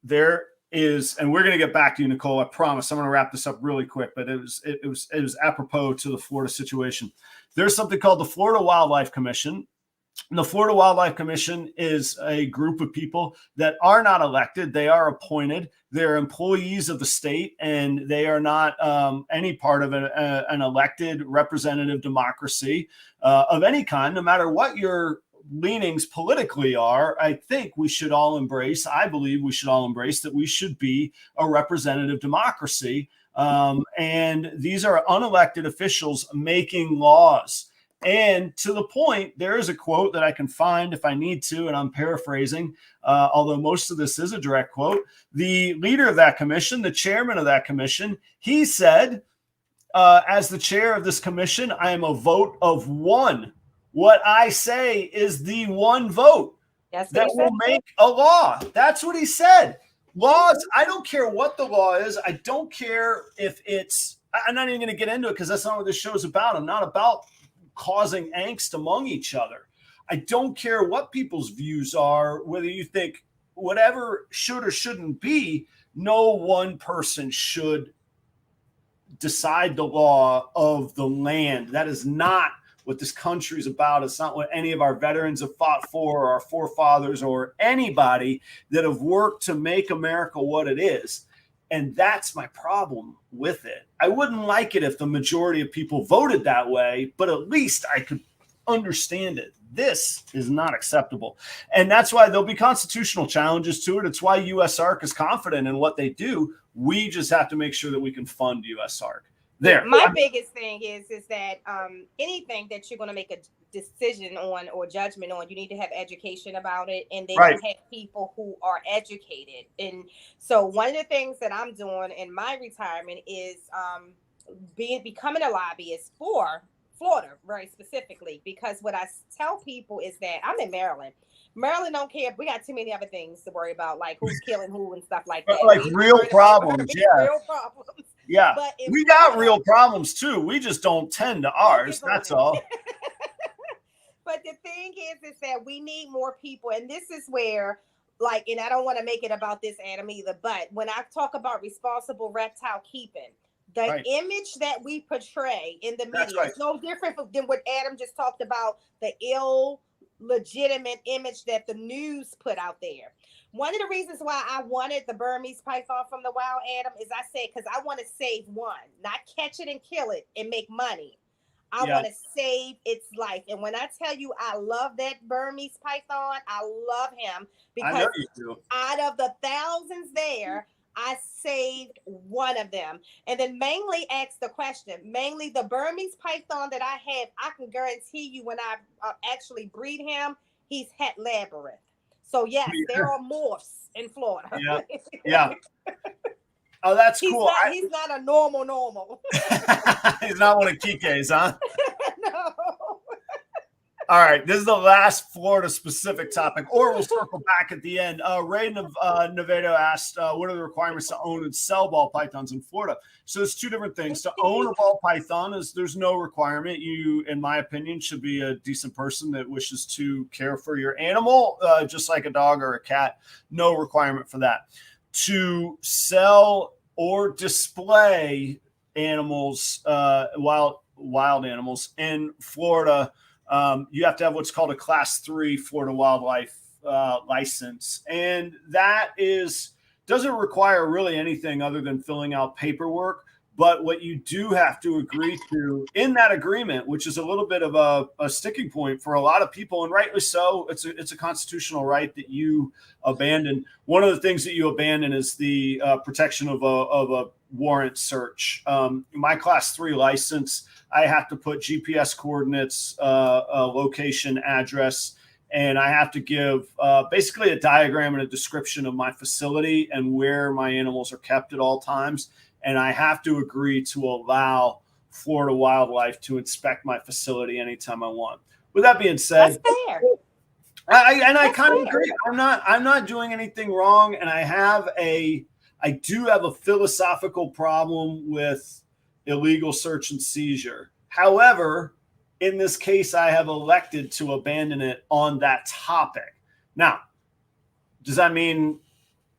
There is, and we're going to get back to you, Nicole. I promise. I'm going to wrap this up really quick, but it was apropos to the Florida situation. There's something called the Florida Wildlife Commission. And the Florida Wildlife Commission is a group of people that are not elected. They are appointed. They're employees of the state, and they are not any part of an elected representative democracy of any kind, no matter what your leanings politically are. I think we should all embrace, I believe we should all embrace that we should be a representative democracy. And these are unelected officials making laws. And to the point, there is a quote that I can find if I need to, and I'm paraphrasing, although most of this is a direct quote. The leader of that commission, the chairman of that commission, he said, as the chair of this commission, I am a vote of one. What I say is the one vote that will make a law. That's what he said. Laws, I don't care what the law is. I don't care if it's, I'm not even going to get into it because that's not what this show is about. I'm not about causing angst among each other. I don't care what people's views are, whether you think whatever should or shouldn't be, no one person should decide the law of the land. That is not what this country is about. It's not what any of our veterans have fought for, or our forefathers, or anybody that have worked to make America what it is. And that's my problem with it. I wouldn't like it if the majority of people voted that way, but at least I could understand it. This is not acceptable. And that's why there'll be constitutional challenges to it. It's why USARC is confident in what they do. We just have to make sure that we can fund USARC. There. My biggest thing is that anything that you're going to make a decision on or judgment on, you need to have education about it, and then you have people who are educated. And so one of the things that I'm doing in my retirement is becoming a lobbyist for Florida, very specifically, because what I tell people is that I'm in Maryland. Maryland don't care. We got too many other things to worry about, like who's killing who and stuff like that. Like real problems, real problems. Yeah, we got real problems too. We just don't tend to ours. That's all. But the thing is that we need more people. And this is where, like, and I don't want to make it about this, Adam, either, but when I talk about responsible reptile keeping, the image that we portray in the media is no different than what Adam just talked about, the illegitimate image that the news put out there. One of the reasons why I wanted the Burmese python from the wild, Adam, is I said, because I want to save one, not catch it and kill it and make money. I want to save its life. And when I tell you I love that Burmese python, I love him because out of the thousands there, I saved one of them. And then mainly ask the question, mainly the Burmese python that I have, I can guarantee you when I actually breed him, he's het labyrinth. So yes, there are morphs in Florida. Yeah. Oh, that's cool. He's not a normal. He's not one of Kike's, huh? No. All right, this is the last Florida-specific topic, or we'll circle back at the end. Ray Navedo asked, what are the requirements to own and sell ball pythons in Florida? So there's two different things. To own a ball python, there's no requirement. You, in my opinion, should be a decent person that wishes to care for your animal, just like a dog or a cat. No requirement for that. To sell or display animals, wild animals in Florida, you have to have what's called a Class 3 Florida wildlife license. And that doesn't require really anything other than filling out paperwork. But what you do have to agree to in that agreement, which is a little bit of a sticking point for a lot of people, and rightly so, it's a constitutional right that you abandon. One of the things that you abandon is the protection of a warrant search. My Class 3 license, I have to put GPS coordinates, location, address, and I have to give basically a diagram and a description of my facility and where my animals are kept at all times. And I have to agree to allow Florida Wildlife to inspect my facility anytime I want. With that being said, that's fair. I kind of agree. I'm not doing anything wrong, and I do have a philosophical problem with illegal search and seizure. However, in this case, I have elected to abandon it on that topic. Now, does that mean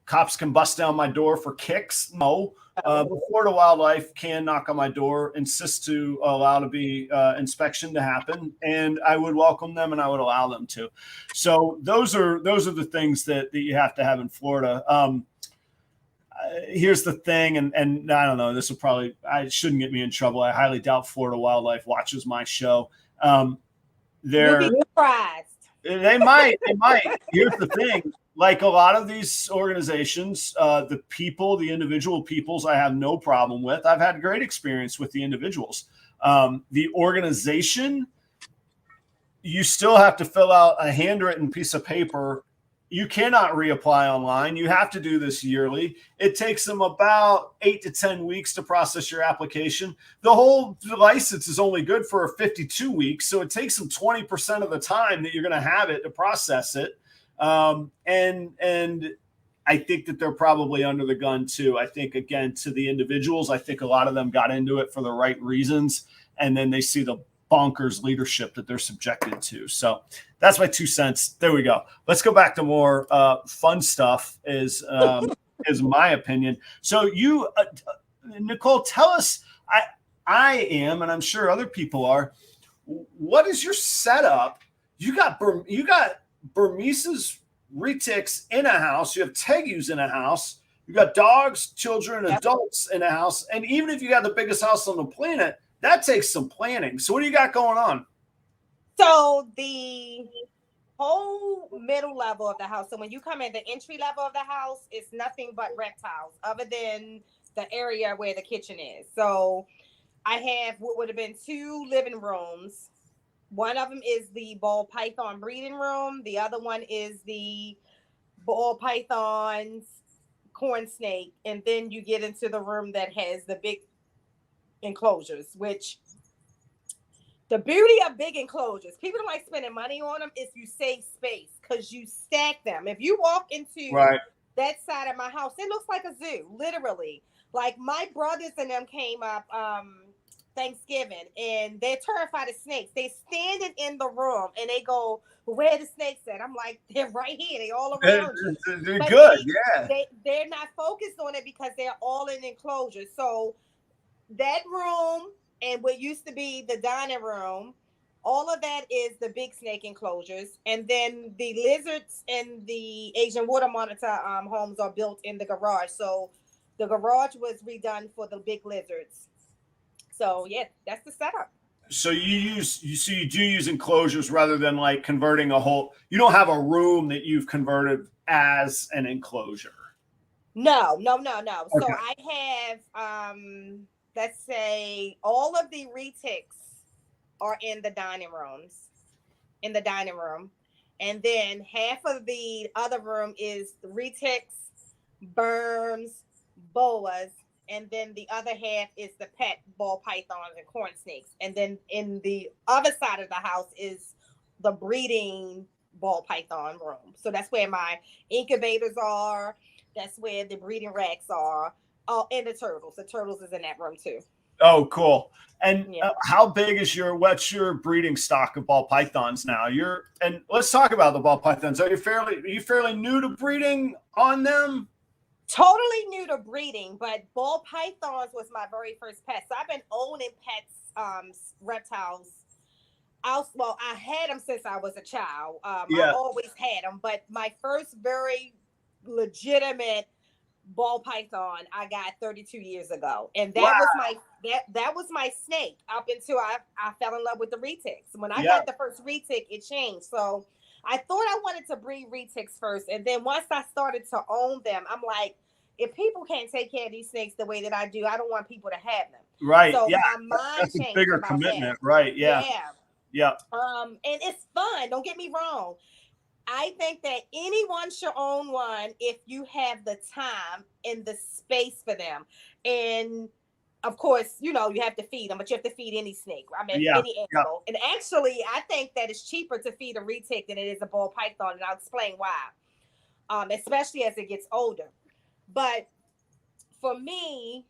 cops can bust down my door for kicks. No. But Florida Wildlife can knock on my door, insist to allow to be inspection to happen, and I would welcome them and I would allow them to. So those are the things that you have to have in Florida. Here's the thing, and I don't know, this will probably, I shouldn't get me in trouble. I highly doubt Florida Wildlife watches my show. You'll be surprised. They might. Here's the thing. Like a lot of these organizations, the individual peoples, I have no problem with. I've had great experience with the individuals. The organization, you still have to fill out a handwritten piece of paper. You cannot reapply online. You have to do this yearly. It takes them about 8 to 10 weeks to process your application. The whole license is only good for 52 weeks. So it takes them 20% of the time that you're going to have it to process it. And I think that they're probably under the gun too. I think, again, to the individuals, I think a lot of them got into it for the right reasons. And then they see the bonkers leadership that they're subjected to. So that's my 2 cents. There we go. Let's go back to more fun stuff is my opinion. So you, Nicole, tell us, I am, and I'm sure other people are, what is your setup? You got Burmese retics in a house. You have tegus in a house. You got dogs, children, adults in a house. And even if you got the biggest house on the planet, that takes some planning. So what do you got going on? So the whole middle level of the house. So when you come in, the entry level of the house is nothing but reptiles other than the area where the kitchen is. So I have what would have been 2 living rooms. One of them is the ball python breeding room. The other one is the ball python's corn snake. And then you get into the room that has the big enclosures, which the beauty of big enclosures, people don't like spending money on them, is you save space because you stack them. If you walk into that side of my house, it looks like a zoo, literally. Like my brothers and them came up Thanksgiving and they're terrified of snakes. They standing in the room and they go, where are the snakes at? I'm like, they're right here. They all around you. They're good. They're not focused on it because they're all in enclosures. So that room and what used to be the dining room, all of that is the big snake enclosures. And then the lizards and the Asian water monitor homes are built in the garage. So the garage was redone for the big lizards. So yeah, that's the setup. So you do use enclosures rather than like converting a whole, you don't have a room that you've converted as an enclosure. No. Okay. So I have, let's say all of the retics are in the dining room. And then half of the other room is retics, burms, boas. And then the other half is the pet ball pythons and corn snakes. And then in the other side of the house is the breeding ball python room. So that's where my incubators are. That's where the breeding racks are. Oh, and the turtles. The turtles is in that room too. Oh, cool. And how big is what's your breeding stock of ball pythons now? And let's talk about the ball pythons. Are you fairly new to breeding on them? Totally new to breeding, but ball pythons was my very first pet. So I've been owning pets, reptiles. I had them since I was a child. I always had them, but my first very legitimate ball python I got 32 years ago, and that was my snake up until I fell in love with the retics. When I got the first retic, it changed. So I thought I wanted to breed retics first, and then once I started to own them, I'm like, if people can't take care of these snakes the way that I do, I don't want people to have them. Right. So my mind that's changed. A bigger commitment, right? Yeah. And it's fun. Don't get me wrong. I think that anyone should own one if you have the time and the space for them. And of course, you have to feed them, but you have to feed any snake. I mean, any animal. And actually, I think that it's cheaper to feed a retic than it is a ball python. And I'll explain why, especially as it gets older. But for me,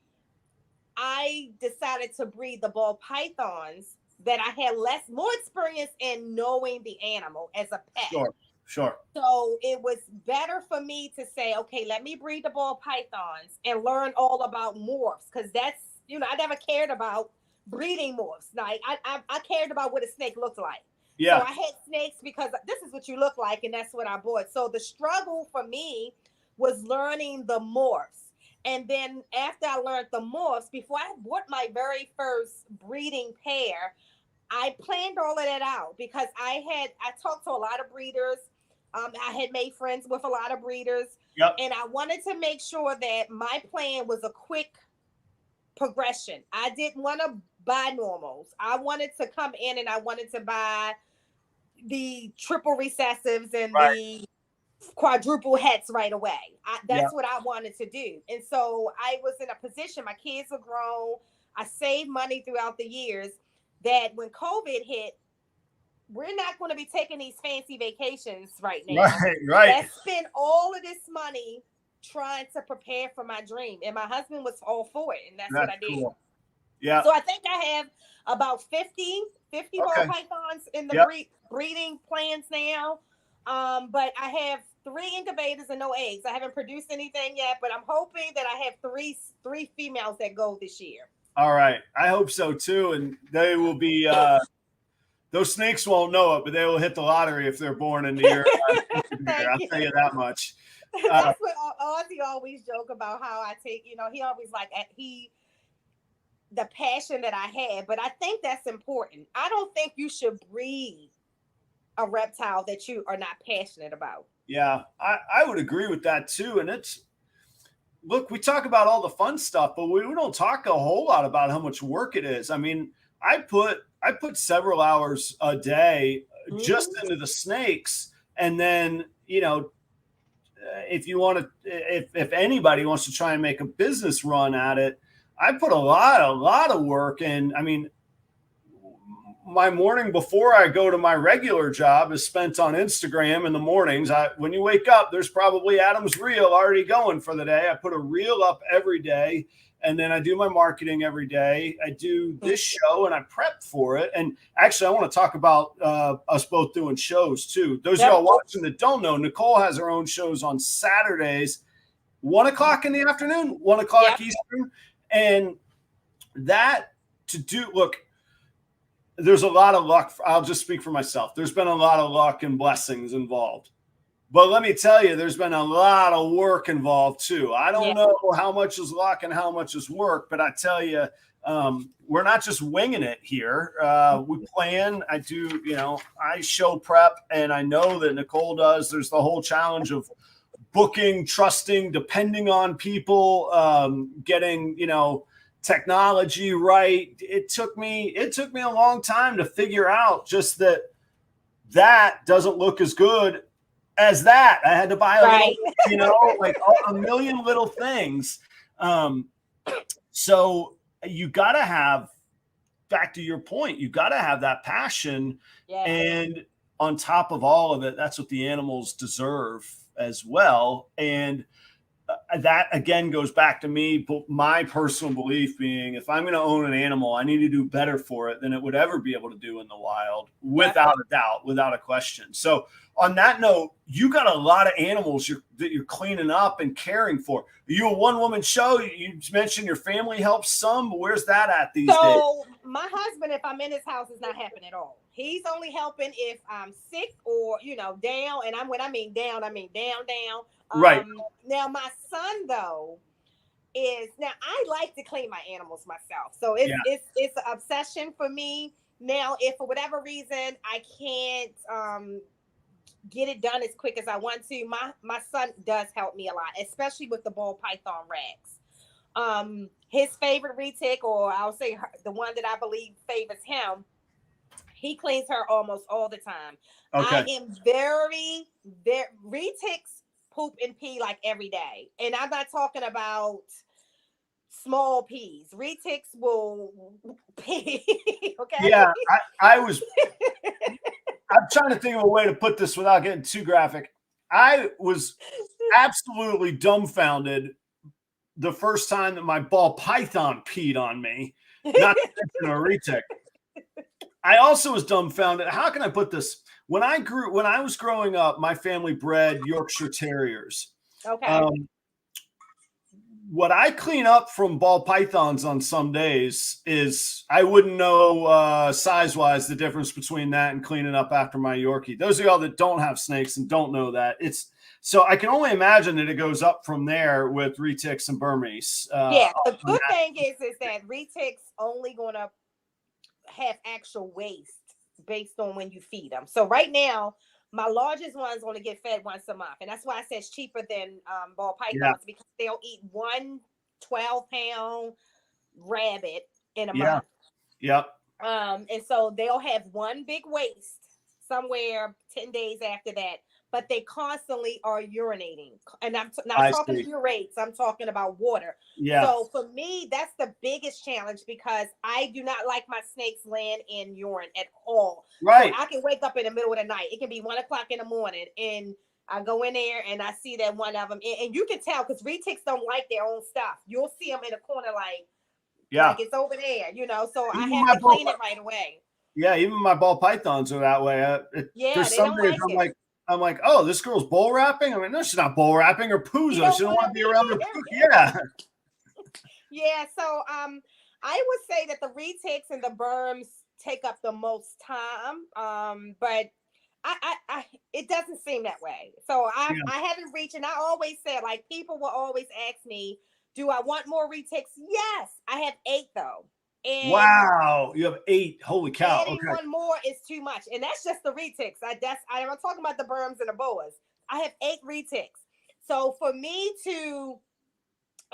I decided to breed the ball pythons that I had more experience in knowing the animal as a pet. Sure. Sure. So it was better for me to say, okay, let me breed the ball pythons and learn all about morphs, because that's, I never cared about breeding morphs. Like I cared about what a snake looked like. Yeah. So I had snakes because this is what you look like, and that's what I bought. So the struggle for me was learning the morphs. And then after I learned the morphs, before I bought my very first breeding pair, I planned all of that out because I talked to a lot of breeders. I had made friends with a lot of breeders. Yep. And I wanted to make sure that my plan was a quick progression. I didn't want to buy normals. I wanted to come in and I wanted to buy the triple recessives and the quadruple hets right away. That's what I wanted to do. And so I was in a position, my kids are grown. I saved money throughout the years that when COVID hit, we're not going to be taking these fancy vacations right now. Right. Let's spend all of this money trying to prepare for my dream. And my husband was all for it. And that's what I did. Cool. Yeah. So I think I have about 50 ball pythons in the breeding plans now. But I have 3 incubators and no eggs. I haven't produced anything yet, but I'm hoping that I have three females that go this year. All right. I hope so too. And they will be, those snakes won't know it, but they will hit the lottery if they're born in the year. I'll tell you that much. That's what Ozzy always joke about, how I take, he always like, the passion that I had, but I think that's important. I don't think you should breed a reptile that you are not passionate about. Yeah, I would agree with that too. And look, we talk about all the fun stuff, but we don't talk a whole lot about how much work it is. I mean, I put several hours a day just into the snakes. And then, if you want to, if anybody wants to try and make a business run at it, I put a lot of work in. I mean, my morning before I go to my regular job is spent on Instagram in the mornings. When you wake up, there's probably Adam's reel already going for the day. I put a reel up every day, and then I do my marketing every day. I do this show and I prep for it. And actually, I want to talk about us both doing shows too. Those of y'all watching that don't know, Nicole has her own shows on Saturdays, 1 o'clock in the afternoon, 1 o'clock Eastern. And look, there's a lot of luck. I'll just speak for myself. There's been a lot of luck and blessings involved. But let me tell you, there's been a lot of work involved too. I don't know how much is luck and how much is work, but I tell you, we're not just winging it here. We plan. I do, I show prep, and I know that Nicole does. There's the whole challenge of booking, trusting, depending on people, getting, technology right. It took me a long time to figure out just that doesn't look as good as that. I had to buy a little, like a million little things. So you got to have, back to your point, you got to have that passion. And on top of all of it, that's what the animals deserve as well. And that again goes back to me, but my personal belief being, if I'm going to own an animal, I need to do better for it than it would ever be able to do in the wild, without a doubt, without a question. So on that note, you got a lot of animals that you're cleaning up and caring for. Are you a one-woman show? You mentioned your family helps some, but where's that at these days? So my husband, if I'm in his house, is not helping at all. He's only helping if I'm sick or, down. And when I mean down, I mean down. Right. Now, my son, though, I like to clean my animals myself. So it's an obsession for me. Now, if for whatever reason I can't get it done as quick as I want to, my son does help me a lot, especially with the ball python rags. His favorite retic, or I'll say the one that I believe favors him, he cleans her almost all the time. Okay. I am very retics poop and pee like every day. And I'm not talking about small peas. Retics will pee. Okay. Yeah, I'm trying to think of a way to put this without getting too graphic. I was absolutely dumbfounded the first time that my ball python peed on me, not to mention a retic. I also was dumbfounded. How can I put this? When I was growing up, my family bred Yorkshire Terriers. Okay. What I clean up from ball pythons on some days is I wouldn't know size-wise the difference between that and cleaning up after my Yorkie. Those of y'all that don't have snakes and don't know that, so I can only imagine that it goes up from there with retics and Burmese. Yeah, the good thing is that retics only going to have actual waste based on when you feed them. So right now, my largest ones only get fed once a month. And that's why I say it's cheaper than ball pythons, because they'll eat one 12-pound rabbit in a month. Yep. And so they'll have one big waste somewhere 10 days after that. But they constantly are urinating. And I'm not talking urates. I'm talking about water. Yeah. So for me, that's the biggest challenge, because I do not like my snakes laying in urine at all. Right. So I can wake up in the middle of the night. It can be 1 o'clock in the morning, and I go in there and I see that one of them. And you can tell, because retics don't like their own stuff. You'll see them in the corner like it's over there, So I have to clean it right away. Yeah, even my ball pythons are that way. There's some days I'm like, oh, this girl's bull wrapping. I mean, no, she's not bull wrapping. Her poozo. She don't want to be around her poo. Yeah. Yeah. So I would say that the retics and the berms take up the most time. But I it doesn't seem that way. So I haven't reached, and I always said, like, people will always ask me, do I want more retics? Yes. I have 8 though. And wow, you have 8. Holy cow. Adding one more is too much. And that's just the retics. I'm talking about the berms and the boas. I have 8 retics. So for me to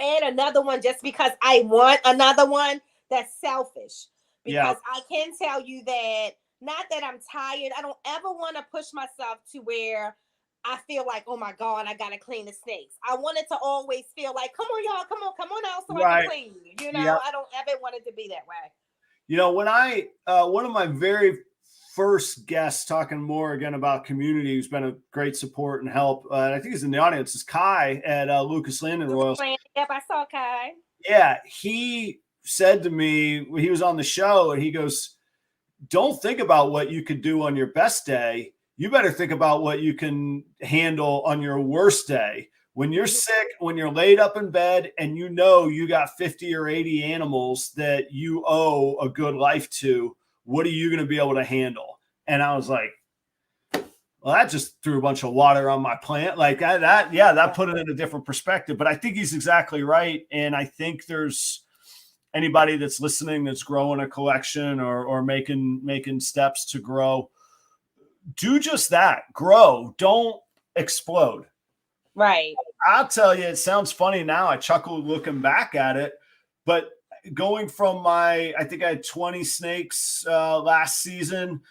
add another one just because I want another one, that's selfish. Because I can tell you that, not that I'm tired, I don't ever want to push myself to where I feel like, oh my God, I gotta clean the snakes. I want it to always feel like, come on, y'all, come on out so I can clean you. I don't ever want it to be that way. When I one of my very first guests, talking more again about community, who's been a great support and help, and I think he's in the audience, is Kai at Lucas Landon Royals. Yep, I saw Kai. Yeah, he said to me, he was on the show, and he goes, don't think about what you could do on your best day. You better think about what you can handle on your worst day. When you're sick, when you're laid up in bed, and you got 50 or 80 animals that you owe a good life to, what are you going to be able to handle? And I was like, well, that just threw a bunch of water on my plant. Like that put it in a different perspective. But I think he's exactly right. And I think there's anybody that's listening that's growing a collection or making steps to grow. Do just that. Grow. Don't explode. Right. I'll tell you, it sounds funny now. I chuckle looking back at it, but going from I think I had 20 snakes last season,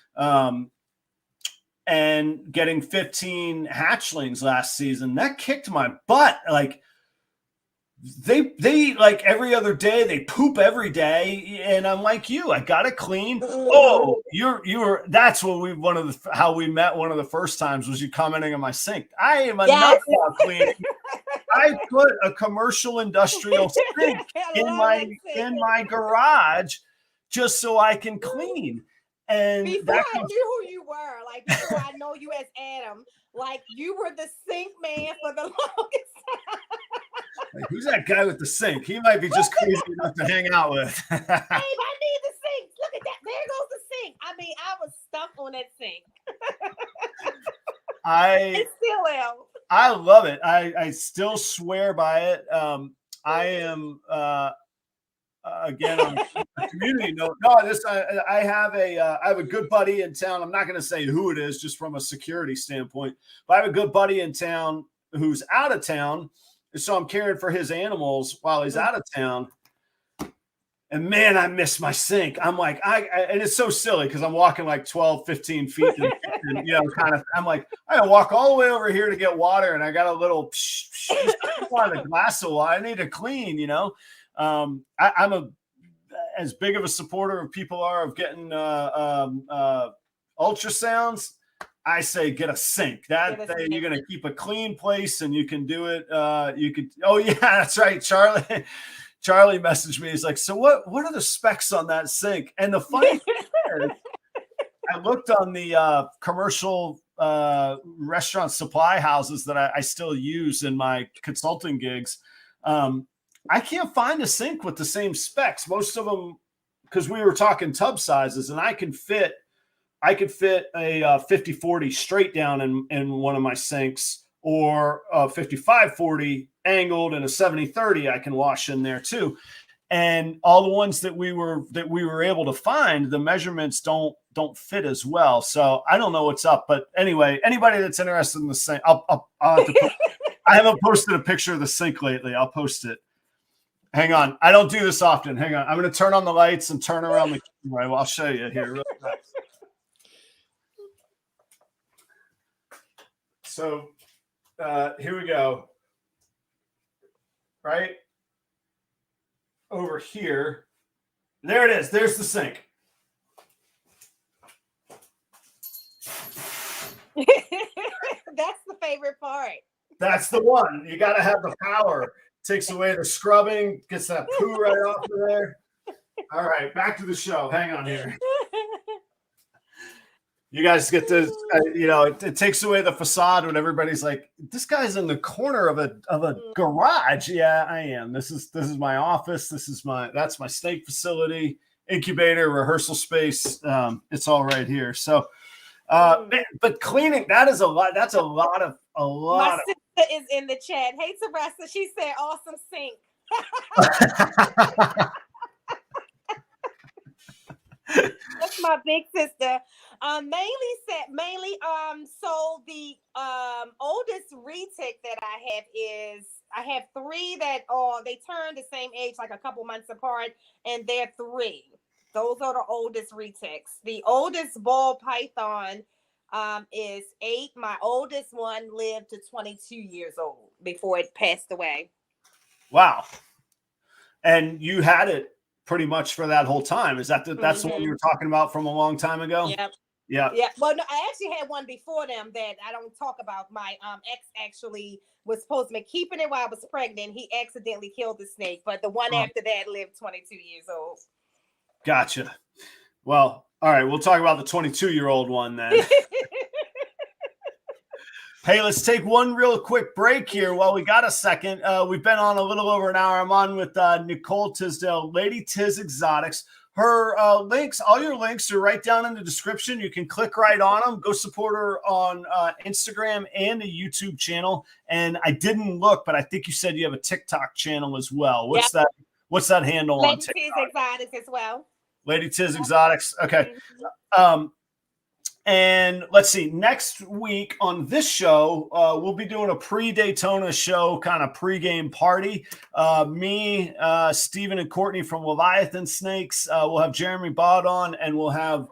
and getting 15 hatchlings last season, that kicked my butt. Like they like every other day, they poop every day, and I'm like, I gotta clean. Oh, that's what how we met one of the first times, was you commenting on my sink. I am a nut about cleaning. I put a commercial industrial sink in my garage just so I can clean. And before I knew who you were, like before I know you as Adam, like you were the sink man for the longest time. Like, who's that guy with the sink? He might be just crazy enough to hang out with. Hey, I need the sink. Look at that. There goes the sink. I mean, I was stuck on that sink. It's still out. I love it. I still swear by it. I am again on a community note. No, I have a good buddy in town. I'm not going to say who it is, just from a security standpoint. But I have a good buddy in town who's out of town. So I'm caring for his animals while he's out of town. And man, I miss my sink. I'm like, and it's so silly because I'm walking like 12, 15 feet. And I'm like, I gotta walk all the way over here to get water. And I got a little on a glass of water. I need to clean, I'm as big of a supporter of people are of getting ultrasounds. I say get a sink. You're going to keep a clean place, and you can do it. Oh yeah, that's right. Charlie messaged me. He's like, so what are the specs on that sink? And the funny thing is, I looked on the commercial restaurant supply houses that I still use in my consulting gigs. I can't find a sink with the same specs. Most of them, because we were talking tub sizes, and I could fit a 50-40 straight down in one of my sinks, or a 55-40 angled, and a 70-30 I can wash in there too. And all the ones that we were able to find, the measurements don't fit as well. So I don't know what's up. But anyway, anybody that's interested in the sink, I'll have to I haven't posted a picture of the sink lately. I'll post it. Hang on. I don't do this often. Hang on. I'm going to turn on the lights and turn around the camera. I'll show you here real quick. So here we go. Right over here. There it is. There's the sink. That's the favorite part. That's the one. You got to have the power. Takes away the scrubbing, gets that poo right off of there. All right, back to the show. Hang on here. You guys get to, it takes away the facade when everybody's like, this guy's in the corner of a garage. Yeah, I am. This is my office. That's my snake facility, incubator, rehearsal space. It's all right here. So, but cleaning, that's a lot. My sister is in the chat. Hey, Teresa, she said, awesome sink. That's my big sister. So the oldest retic that I have is, I have 3 that they turned the same age, like a couple months apart, and they're 3. Those are the oldest retics. The oldest ball python is 8. My oldest one lived to 22 years old before it passed away. Wow. And you had it pretty much for that whole time. Is that that's the one you were talking about from a long time ago? Yep. Yeah. Yeah. Well, no, I actually had one before them that I don't talk about. My ex actually was supposed to be keeping it while I was pregnant. He accidentally killed the snake, but the one after that lived 22 years old. Gotcha. Well, all right. We'll talk about the 22-year-old one then. Hey, let's take one real quick break here while we got a second. We've been on a little over an hour. I'm on with Nicole Tisdale, LADYTIS EXOTICS. Her links, all your links are right down in the description. You can click right on them. Go support her on Instagram and a YouTube channel. And I didn't look, but I think you said you have a TikTok channel as well. What's that? What's that handle on TikTok? LADYTIS EXOTICS as well. LADYTIS EXOTICS. Okay. And let's see, next week on this show, we'll be doing a pre-Daytona show, kind of pre-game party. Me, Steven, and Courtney from Leviathan Snakes. We'll have Jeremy Bod on, and we'll have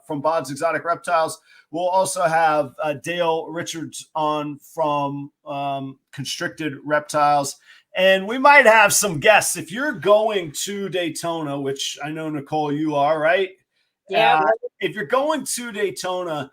from Bod's Exotic Reptiles. We'll also have Dale Richards on from Constricted Reptiles. And we might have some guests. If you're going to Daytona, which I know, Nicole, you are, right? Yeah. If you're going to Daytona,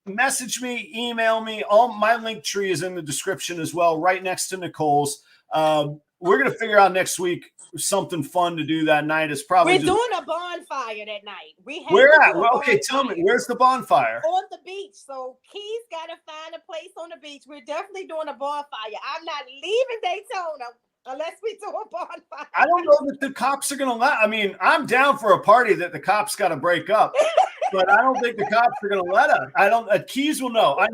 message me, email me. All my link tree is in the description as well, right next to Nicole's. We're gonna figure out next week something fun to do that night. It's probably we're doing a bonfire that night. Where at? Well, okay, tell me, where's the bonfire? On the beach. So Key's gotta find a place on the beach. We're definitely doing a bonfire. I'm not leaving Daytona unless we do a bonfire. I don't know that the cops are going to let. I mean, I'm down for a party that the cops got to break up, but I don't think the cops are going to let us. I don't. Keys will know. I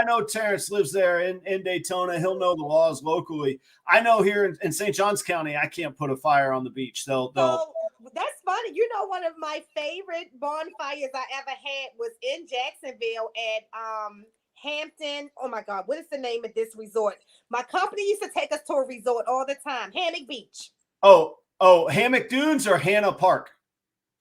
know. Terrence lives there in Daytona. He'll know the laws locally. I know here in St. Johns County, I can't put a fire on the beach. They'll. That's funny. You know, one of my favorite bonfires I ever had was in Jacksonville at Hampton. Oh my God, what is the name of this resort? My company used to take us to a resort all the time. Hammock Beach. Oh, Hammock Dunes or Hannah Park?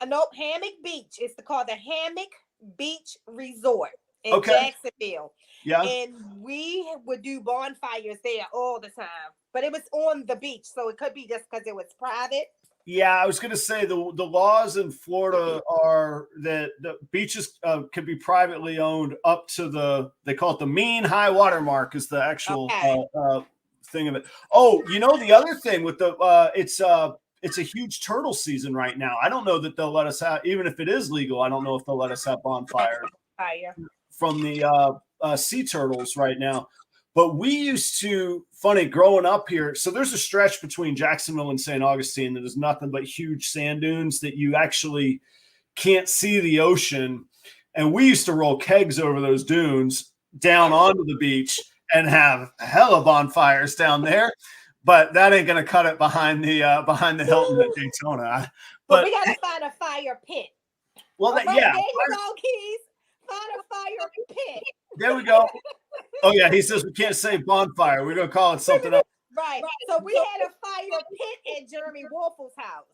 Nope, Hammock Beach. It's called the Hammock Beach Resort in Jacksonville. Yeah. And we would do bonfires there all the time. But it was on the beach, so it could be just because it was private. Yeah, I was going to say the laws in Florida are that the beaches can be privately owned up to they call it the mean high water mark is the actual thing of it. Oh, you know, the other thing with the it's a huge turtle season right now. I don't know that they'll let us have, even if it is legal, I don't know if they'll let us have bonfires from the sea turtles right now. But we used to, funny, growing up here, so there's a stretch between Jacksonville and St. Augustine that is nothing but huge sand dunes that you actually can't see the ocean. And we used to roll kegs over those dunes down onto the beach and have hella bonfires down there. But that ain't gonna cut it behind the Hilton at Daytona. But we gotta find a fire pit. Well, right, yeah. There you go, Keys. Find a fire pit. There we go. Oh yeah, he says we can't say bonfire. We're gonna call it something else. Right. So we had a fire pit at Jeremy Wolf's house.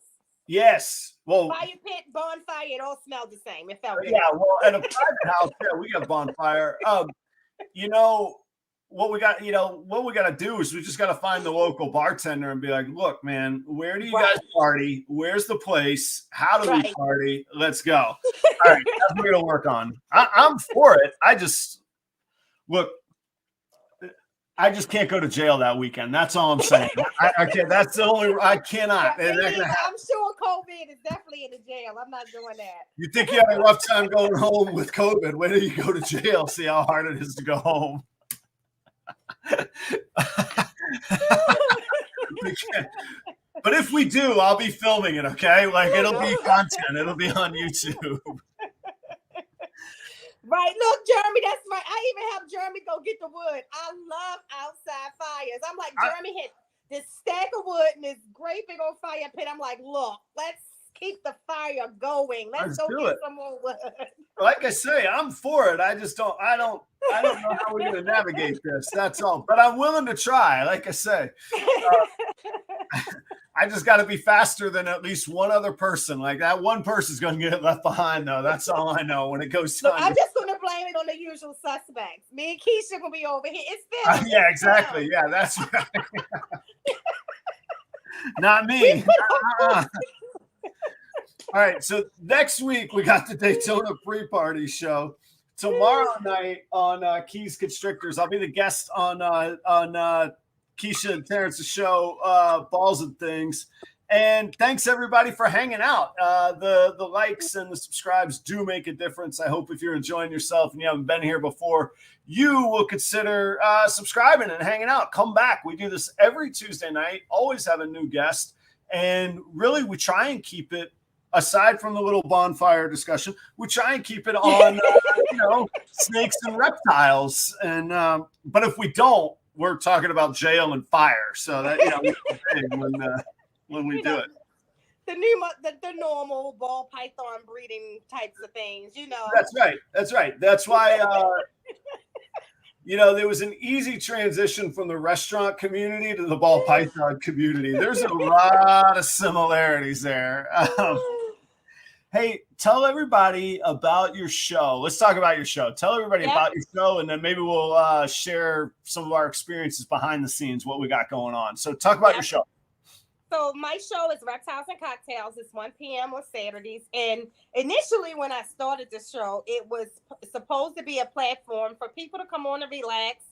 Yes. Well, fire pit, bonfire, it all smelled the same. It felt good. Yeah. Well, at a private house, yeah, we got bonfire. You know what we got? You know what we got to do is we just got to find the local bartender and be like, look, man, where do you guys party? Where's the place? How do we party? Let's go. All right, that's what we're gonna work on. I'm for it. I just look. I just can't go to jail that weekend. That's all I'm saying. I can't. That's the only. I cannot. I'm sure COVID is definitely in the jail. I'm not doing that. You think you had a rough time going home with COVID? When do you go to jail? See how hard it is to go home. But if we do, I'll be filming it. Okay, like it'll be content. It'll be on YouTube. Right, look, Jeremy, that's right. I even have Jeremy go get the wood. I love outside fires. I'm like, Jeremy hit this stack of wood and this great big old fire pit. I'm like, look, let's keep the fire going. Let's go get some more wood. Like I say, I'm for it. I just don't. I don't know how we're going to navigate this. That's all. But I'm willing to try. Like I say. I just got to be faster than at least one other person. Like that one person's going to get left behind, though. That's all I know when it goes to. I'm just going to blame it on the usual suspects. Me and Keisha going to be over here. It's film. Yeah, exactly. Yeah, that's right. Not me. All right. So next week, we got the Daytona pre-party show. Tomorrow night on Keys Constrictors, I'll be the guest on Keisha and Terrence's show, Balls and Things. And thanks everybody for hanging out. The likes and the subscribes do make a difference. I hope if you're enjoying yourself and you haven't been here before, you will consider subscribing and hanging out. Come back. We do this every Tuesday night, always have a new guest. And really, we try and keep it, aside from the little bonfire discussion, we try and keep it on, snakes and reptiles. And but if we don't, we're talking about jail and fire. So that, when we do it. The normal ball python breeding types of things, That's right. That's why, there was an easy transition from the restaurant community to the ball python community. There's a lot of similarities there. Hey, tell everybody about your show. Let's talk about your show. Tell everybody about your show, and then maybe we'll share some of our experiences behind the scenes, what we got going on. So talk about your show. So my show is Reptiles and Cocktails. It's 1 p.m. on Saturdays. And initially when I started the show, it was supposed to be a platform for people to come on and relax,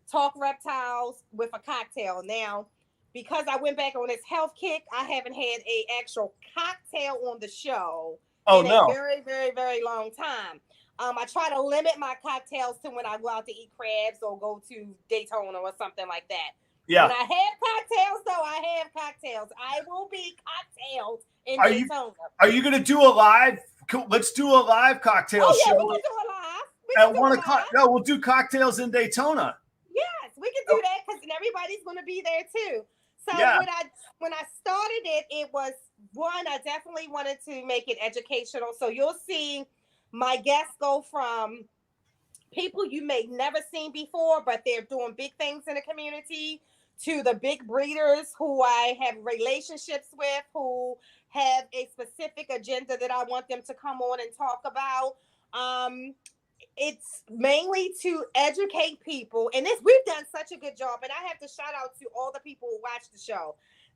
talk reptiles with a cocktail. Now, because I went back on this health kick, I haven't had an actual cocktail on the show in a very, very, very long time. I try to limit my cocktails to when I go out to eat crabs or go to Daytona or something like that. Yeah. When I have cocktails, though, I have cocktails. I will be cocktails in Daytona. Are you going to do a live? Let's do a live cocktail show. We'll do a live. We'll do cocktails in Daytona. Yes, we can do that because everybody's going to be there too. So when I started it, it was one, I definitely wanted to make it educational. So you'll see my guests go from people you may never seen before, but they're doing big things in the community, to the big breeders who I have relationships with, who have a specific agenda that I want them to come on and talk about. It's mainly to educate people. And we've done such a good job. And I have to shout out to all the people who watch the show.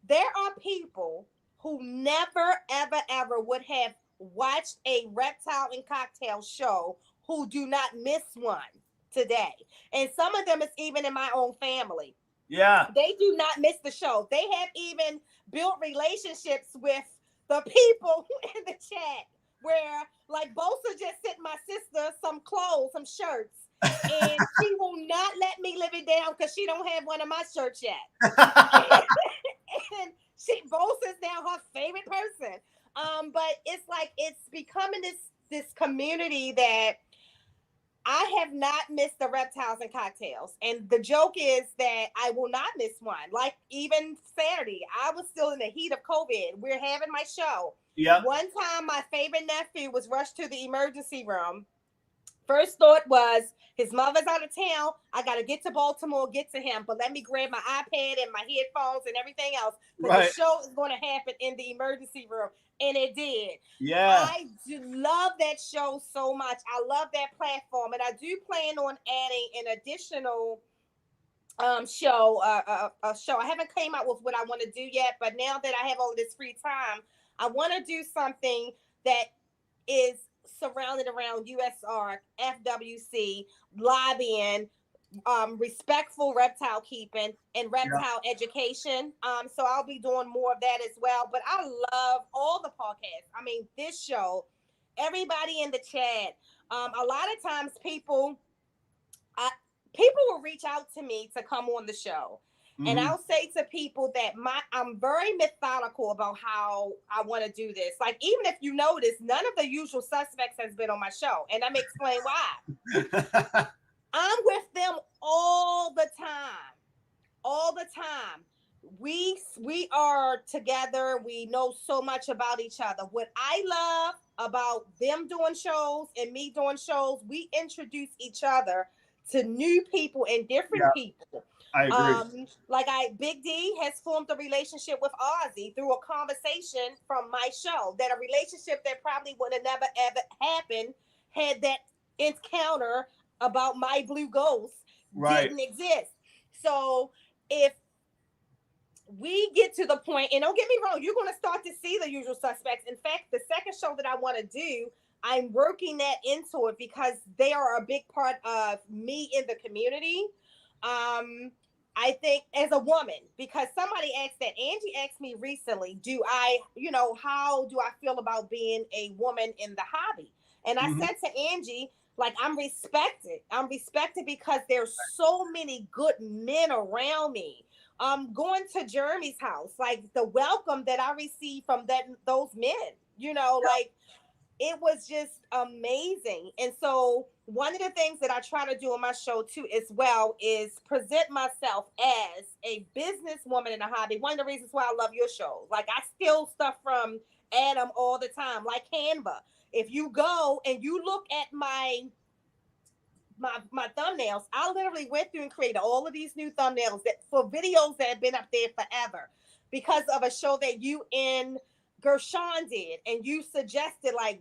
There are people who never, ever, ever would have watched a reptile and cocktail show who do not miss one today. And some of them is even in my own family. Yeah. They do not miss the show. They have even built relationships with the people in the chat where, like, Bosa just sent my sister some clothes, some shirts, and she will not let me live it down because she don't have one of my shirts yet. And Bosa is now her favorite person. But it's like it's becoming this community that I have not missed the reptiles and cocktails. And the joke is that I will not miss one. Like even Saturday, I was still in the heat of COVID. We're having my show. Yeah. One time my favorite nephew was rushed to the emergency room. First thought was his mother's out of town. I got to get to Baltimore, get to him. But let me grab my iPad and my headphones and everything else. Because the show is going to happen in the emergency room. And it did. Yeah. I do love that show so much. I love that platform. And I do plan on adding an additional show. I haven't came out with what I want to do yet. But now that I have all this free time, I want to do something that is surrounded around USR, FWC, lobbying, respectful reptile keeping, and reptile education. So I'll be doing more of that as well. But I love all the podcasts. I mean, this show, everybody in the chat. A lot of times people will reach out to me to come on the show. Mm-hmm. And I'll say to people that I'm very methodical about how I want to do this. Like, even if you notice, none of the usual suspects has been on my show. And let me explain why. I'm with them all the time. All the time. We are together. We know so much about each other. What I love about them doing shows and me doing shows, we introduce each other to new people and different people. I agree. Big D has formed a relationship with Ozzy through a conversation from my show. That a relationship that probably would have never ever happened had that encounter about my blue ghost didn't exist. So if we get to the point, and don't get me wrong, you're going to start to see the usual suspects. In fact, the second show that I want to do, I'm working that into it because they are a big part of me in the community. I think as a woman, because somebody asked that, Angie asked me recently, how do I feel about being a woman in the hobby? And I said to Angie, like, I'm respected. I'm respected because there's so many good men around me. Going to Jeremy's house, like the welcome that I received from those men, like it was just amazing. And so one of the things that I try to do on my show too as well is present myself as a businesswoman in a hobby. One of the reasons why I love your show, like I steal stuff from Adam all the time, like Canva. If you go and you look at my thumbnails, I literally went through and created all of these new thumbnails that for videos that have been up there forever because of a show that you and Gershon did, and you suggested, like,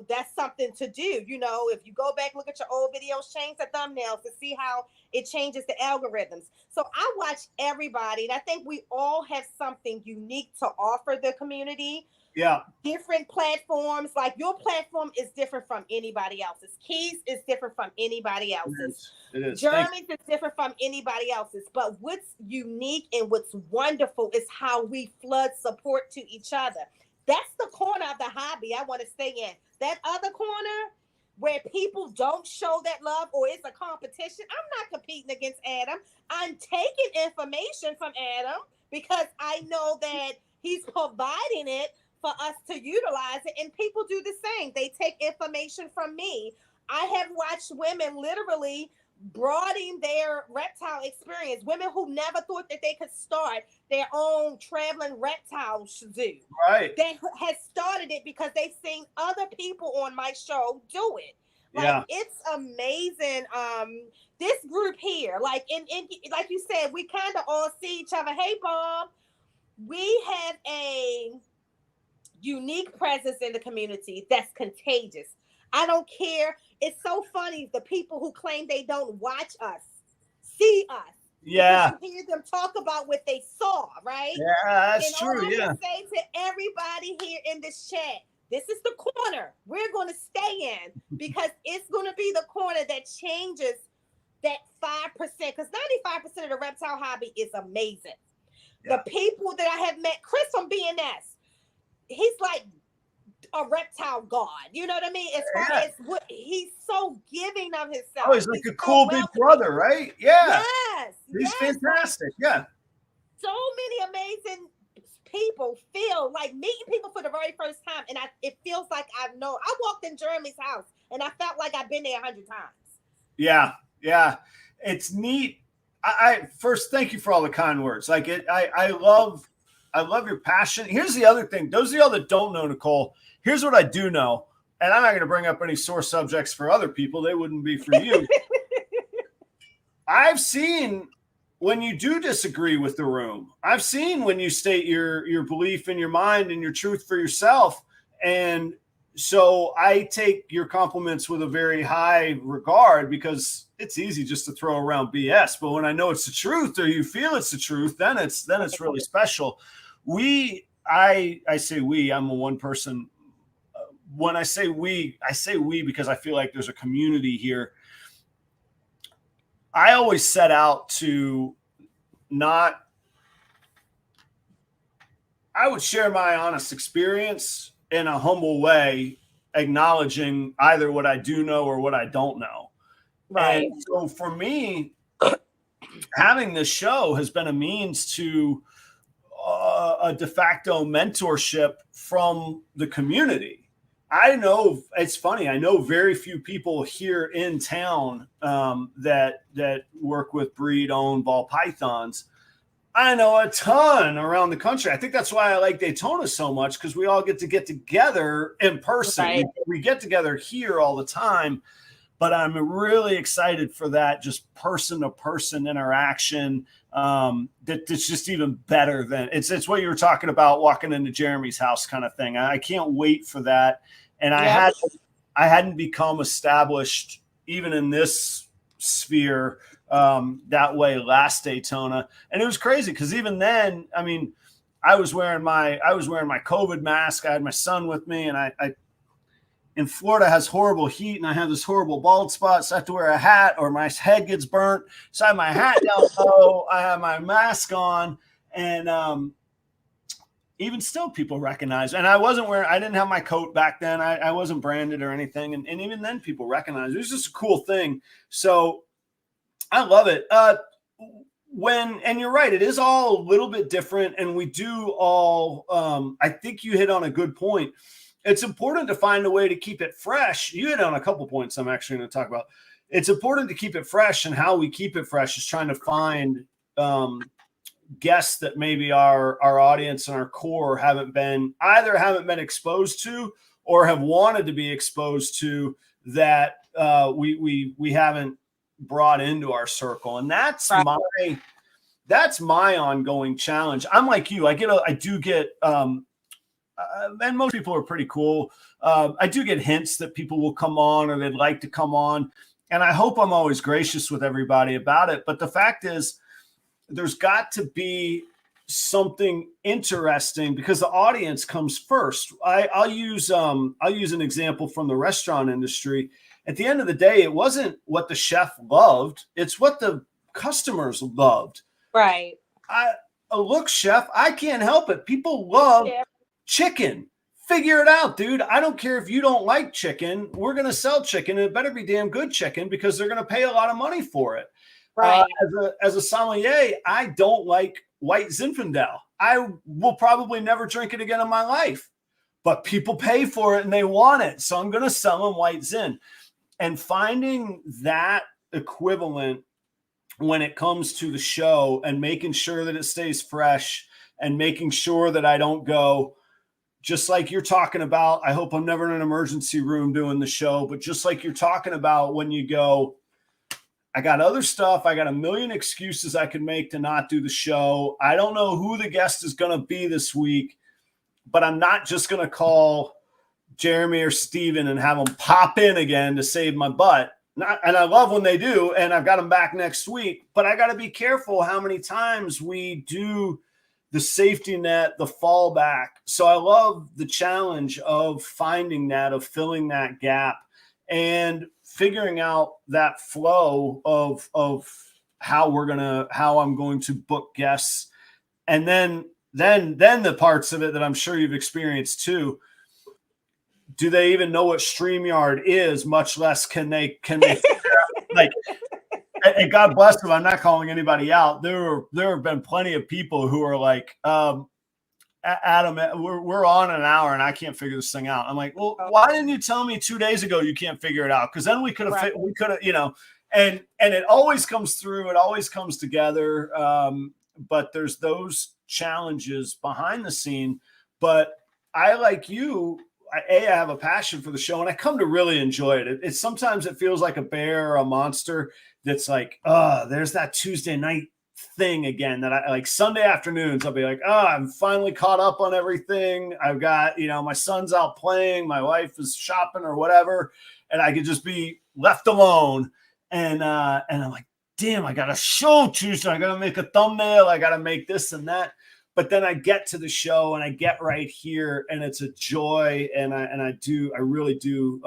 that's something to do. If you go back, look at your old videos, change the thumbnails to see how it changes the algorithms. So I watch everybody, and I think we all have something unique to offer the community. Yeah. Different platforms, like your platform is different from anybody else's. Keys is different from anybody else's. It is. Jeremy's is different from anybody else's. But what's unique and what's wonderful is how we flood support to each other. That's the corner of the hobby I want to stay in. That other corner where people don't show that love or it's a competition, I'm not competing against Adam. I'm taking information from Adam because I know that he's providing it for us to utilize it, and people do the same. They take information from me. I have watched women literally broaden their reptile experience. Women who never thought that they could start their own traveling reptile zoo. Right. They has started it because they've seen other people on my show do it. Like, it's amazing. This group here, like in like you said, we kind of all see each other. Hey, Bob, we have a unique presence in the community that's contagious. I don't care. It's so funny, the people who claim they don't watch us see us. Yeah. You hear them talk about what they saw, right? Yeah, that's true. And all I can say to everybody here in this chat, this is the corner we're going to stay in because it's going to be the corner that changes that 5%, because 95% of the reptile hobby is amazing. Yeah. The people that I have met, Chris from BNS, he's like a reptile god. You know what I mean? As far as what he's so giving of himself. Oh, he's like a cool big brother, right? Yeah. Yes. He's fantastic. Yeah. So many amazing people feel like meeting people for the very first time. And it feels like I walked in Jeremy's house and I felt like I've been there 100 times. Yeah. Yeah. It's neat. I first, thank you for all the kind words. Like I love your passion. Here's the other thing. Those of y'all that don't know Nicole, here's what I do know. And I'm not going to bring up any sore subjects for other people. They wouldn't be for you. I've seen when you do disagree with the room. I've seen when you state your belief in your mind and your truth for yourself. And so I take your compliments with a very high regard, because it's easy just to throw around BS. But when I know it's the truth, or you feel it's the truth, then it's really special. I say we, I'm a one person. When I say we because I feel like there's a community here. I always set out to I would share my honest experience in a humble way, acknowledging either what I do know or what I don't know. Right. And so for me, having this show has been a means to a de facto mentorship from the community. I know it's funny. I know very few people here in town that work with breed-owned ball pythons. I know a ton around the country. I think that's why I like Daytona so much, because we all get together in person. Right. We get together here all the time, but I'm really excited for that just person-to-person interaction. That's just even better than it's what you were talking about, walking into Jeremy's house kind of thing. I can't wait for that. And I hadn't become established even in this sphere that way last Daytona. And it was crazy because even then, I mean, I was wearing my COVID mask. I had my son with me, and I in Florida has horrible heat, and I have this horrible bald spot, so I have to wear a hat or my head gets burnt. So I have my hat down low, I have my mask on, and even still people recognize. And I didn't have my coat back then. I wasn't branded or anything. And even then people recognize it. It was just a cool thing. So I love it. And you're right, it is all a little bit different. And we do all, I think you hit on a good point. It's important to find a way to keep it fresh. You hit on a couple points I'm actually going to talk about. It's important to keep it fresh, and how we keep it fresh is trying to find guests that maybe our audience and our core haven't been exposed to, or have wanted to be exposed to, that we haven't brought into our circle. And that's my ongoing challenge. I'm like you. I do get and most people are pretty cool. I do get hints that people will come on, or they'd like to come on. And I hope I'm always gracious with everybody about it. But the fact is, there's got to be something interesting, because the audience comes first. I'll use an example from the restaurant industry. At the end of the day, it wasn't what the chef loved. It's what the customers loved. Right. Look, chef, I can't help it. People love chicken. Figure it out, dude. I don't care if you don't like chicken. We're going to sell chicken, and it better be damn good chicken, because they're going to pay a lot of money for it. Right. As a sommelier, I don't like white Zinfandel. I will probably never drink it again in my life, but people pay for it and they want it. So I'm going to sell them white Zin. And finding that equivalent when it comes to the show, and making sure that it stays fresh, and making sure that I don't go, just like you're talking about, I hope I'm never in an emergency room doing the show, but just like you're talking about, when you go, I got other stuff, I got a million excuses I could make to not do the show. I don't know who the guest is going to be this week, but I'm not just going to call Jeremy or Steven and have them pop in again to save my butt. And I love when they do, and I've got them back next week, but I got to be careful how many times we do the safety net, the fallback. So I love the challenge of finding that, of filling that gap, and figuring out that flow of how I'm going to book guests. And then the parts of it that I'm sure you've experienced too. Do they even know what StreamYard is? Much less can they like, and God bless them. I'm not calling anybody out. There have been plenty of people who are like, Adam, we're on an hour and I can't figure this thing out. I'm like, well, why didn't you tell me 2 days ago you can't figure it out? Because then we could have, you know, and it always comes through. It always comes together. But there's those challenges behind the scene. But I, like you, I have a passion for the show and I come to really enjoy it. It's sometimes it feels like a bear or a monster that's like, there's that Tuesday night thing again that I like. Sunday afternoons I'll be like, I'm finally caught up on everything. I've got, you know, my son's out playing, my wife is shopping or whatever, and I could just be left alone. And I'm like, damn, I got a show Tuesday. I gotta make a thumbnail, I gotta make this and that. But then I get to the show and I get right here and it's a joy, and I really do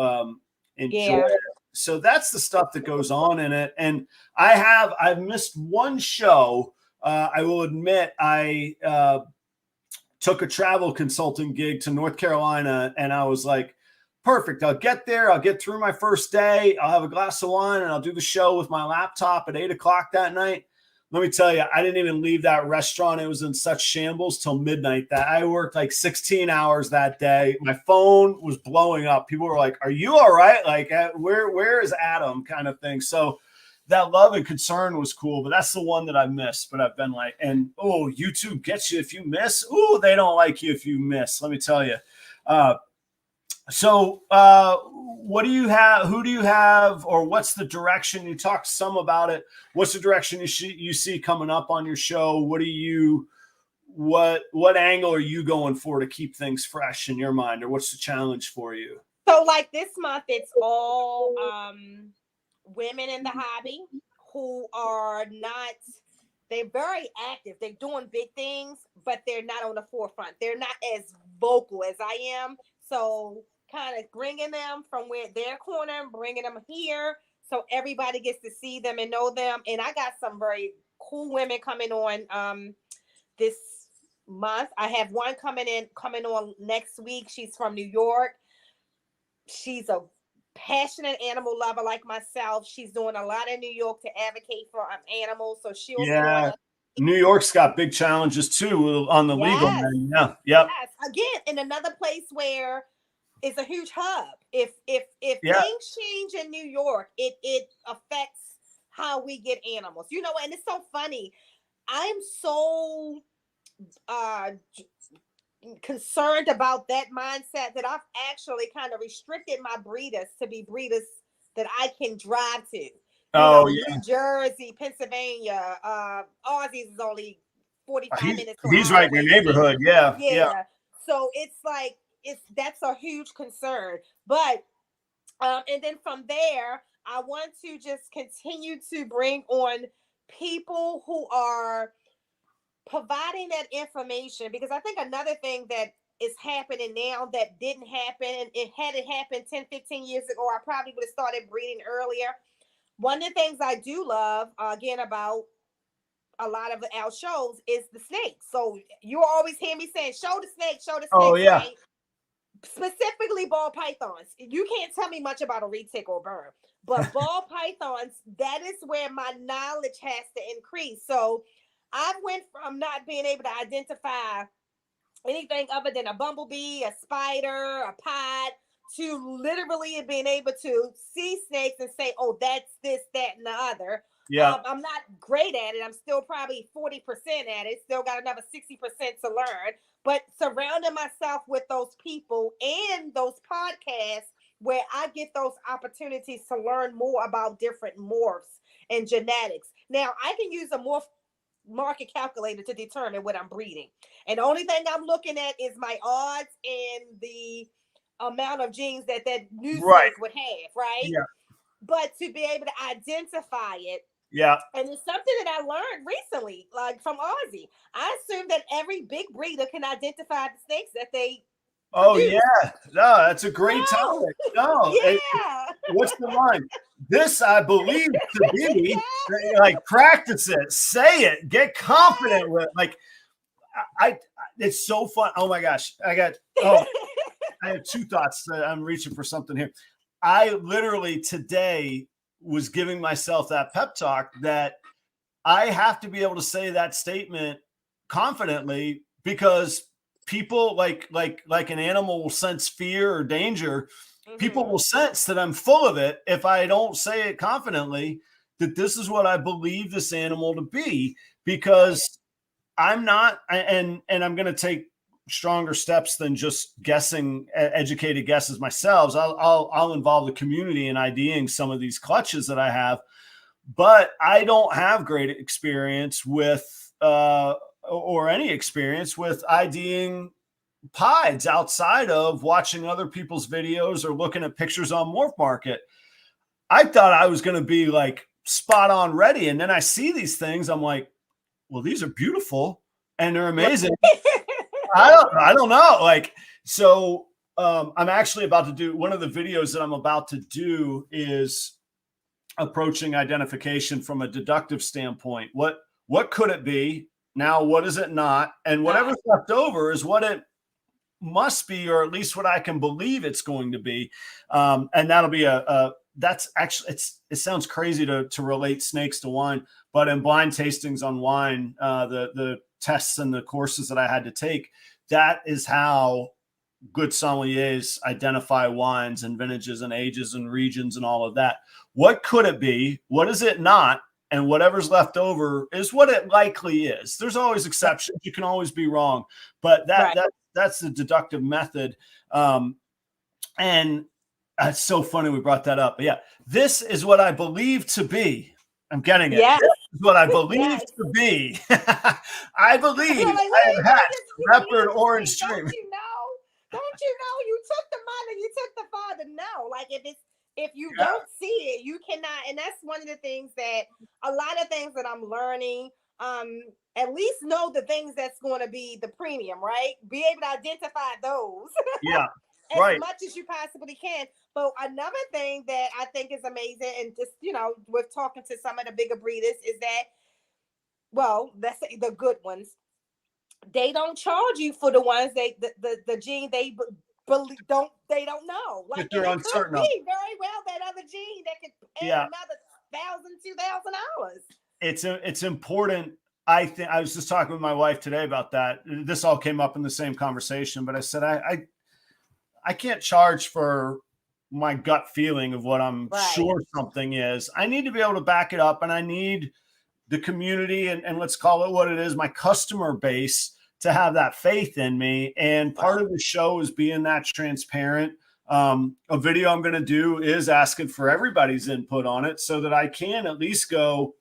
enjoy it. So that's the stuff that goes on in it. And I've missed one show. I will admit I took a travel consulting gig to North Carolina, and I was like, perfect. I'll get there. I'll get through my first day. I'll have a glass of wine and I'll do the show with my laptop at 8:00 that night. Let me tell you, I didn't even leave that restaurant. It was in such shambles till midnight. That I worked like 16 hours that day. My phone was blowing up. People were like, are you all right? Like, where is Adam, kind of thing. So that love and concern was cool, but that's the one that I missed. But I've been like, and YouTube gets you if you miss. They don't like you if you miss. Let me tell you. So what do you have? Who do you have? Or what's the direction? You talked some about it. What's the direction you see coming up on your show? What angle are you going for to keep things fresh in your mind? Or what's the challenge for you? So like this month, it's all women in the hobby who are not, they're very active. They're doing big things, but they're not on the forefront. They're not as vocal as I am. So kind of bringing them from where their corner, bringing them here so everybody gets to see them and know them. And I got some very cool women coming on this month. I have one coming on next week. She's from New York. She's a passionate animal lover like myself. She's doing a lot in New York to advocate for animals. So she'll be on. New York's got big challenges too on the legal end. Yeah. Yep. Yes. Again, in another place where it's a huge hub. If things change in New York, it affects how we get animals. You know, and it's so funny. I'm so concerned about that mindset that I've actually kind of restricted my breeders to be breeders that I can drive to. New Jersey, Pennsylvania, Aussies is only 45 minutes. He's right in your neighborhood. Yeah. So it's like, that's a huge concern. But, and then from there, I want to just continue to bring on people who are providing that information, because I think another thing that is happening now that didn't happen, and it had it happened 10, 15 years ago, I probably would have started breeding earlier. One of the things I do love, again, about a lot of our shows is the snakes. So you always hear me saying, show the snake, right? Specifically ball pythons. You can't tell me much about a retic or burn, but ball pythons, that is where my knowledge has to increase. So I went from not being able to identify anything other than a bumblebee, a spider, a pod, to literally being able to see snakes and say, oh, that's this, that, and the other. Yeah. I'm not great at it. I'm still probably 40% at it. Still got another 60% to learn. But surrounding myself with those people and those podcasts where I get those opportunities to learn more about different morphs and genetics. Now, I can use a morph market calculator to determine what I'm breeding. And the only thing I'm looking at is my odds and the amount of genes that new snake would have, right? Yeah. But to be able to identify it, and it's something that I learned recently, like from Ozzy. I assume that every big breeder can identify the snakes that they Oh produce. yeah, no, that's a great No. topic. No, Yeah. what's the line? This I believe to be. Yeah. Like practice it, say it, get confident with it. Like I it's so fun. Oh my gosh, I have two thoughts that I'm reaching for something here. I literally today was giving myself that pep talk that I have to be able to say that statement confidently because people like an animal will sense fear or danger. People will sense that I'm full of it if I don't say it confidently that this is what I believe this animal to be, because I'm not, and I'm going to take stronger steps than just guessing, educated guesses myself. I'll involve the community in IDing some of these clutches that I have, but I don't have great experience with, or any experience with IDing pieds outside of watching other people's videos or looking at pictures on Morph Market. I thought I was going to be like spot on ready. And then I see these things. I'm like, well, these are beautiful and they're amazing. I don't know. Like, so I'm actually about to do one of the videos that I'm about to do is approaching identification from a deductive standpoint. What could it be? Now, what is it not? And whatever's left over is what it must be, or at least what I can believe it's going to be. And that'll be that's actually, it sounds crazy to relate snakes to wine, but in blind tastings on wine, the tests and the courses that I had to take, that is how good sommeliers identify wines and vintages and ages and regions and all of that. What could it be? What is it not? And whatever's left over is what it likely is. There's always exceptions. You can always be wrong, but that's the deductive method. And it's so funny we brought that up. But yeah, this is what I believe to be. I'm getting it. Yes. This is what I believe to be. I believe I have had leopard orange stream. Don't you know you took the mother, you took the father? No, like if you don't see it, you cannot. And that's one of the things that a lot of things that I'm learning. At least know the things that's going to be the premium, right? Be able to identify those. Yeah. As much as you possibly can. But another thing that I think is amazing, and just, with talking to some of the bigger breeders, is that, well, let's say the good ones, they don't charge you for the ones the gene they don't know. Like, they're uncertain of. Be very well that other gene that could pay another $1,000, $2,000. It's important. I think I was just talking with my wife today about that. This all came up in the same conversation, but I said, I can't charge for my gut feeling of what I'm sure something is. I need to be able to back it up, and I need the community and let's call it what it is, my customer base, to have that faith in me. And part of the show is being that transparent. A video I'm going to do is asking for everybody's input on it so that I can at least go,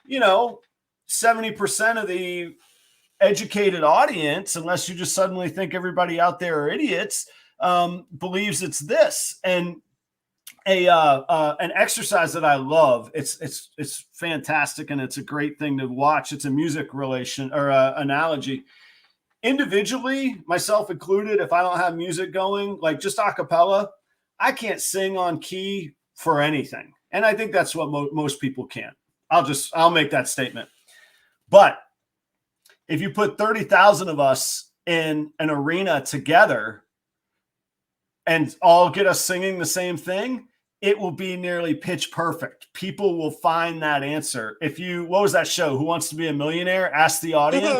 70% of the educated audience, unless you just suddenly think everybody out there are idiots, believes it's this. And an exercise that I love, it's fantastic, and it's a great thing to watch. It's a music relation or analogy. Individually, myself included, if I don't have music going, like just a cappella, I can't sing on key for anything. And I think that's what most people can. I'll make that statement. But if you put 30,000 of us in an arena together and all get us singing the same thing, it will be nearly pitch perfect. People will find that answer. What was that show? Who Wants to Be a Millionaire? Ask the audience.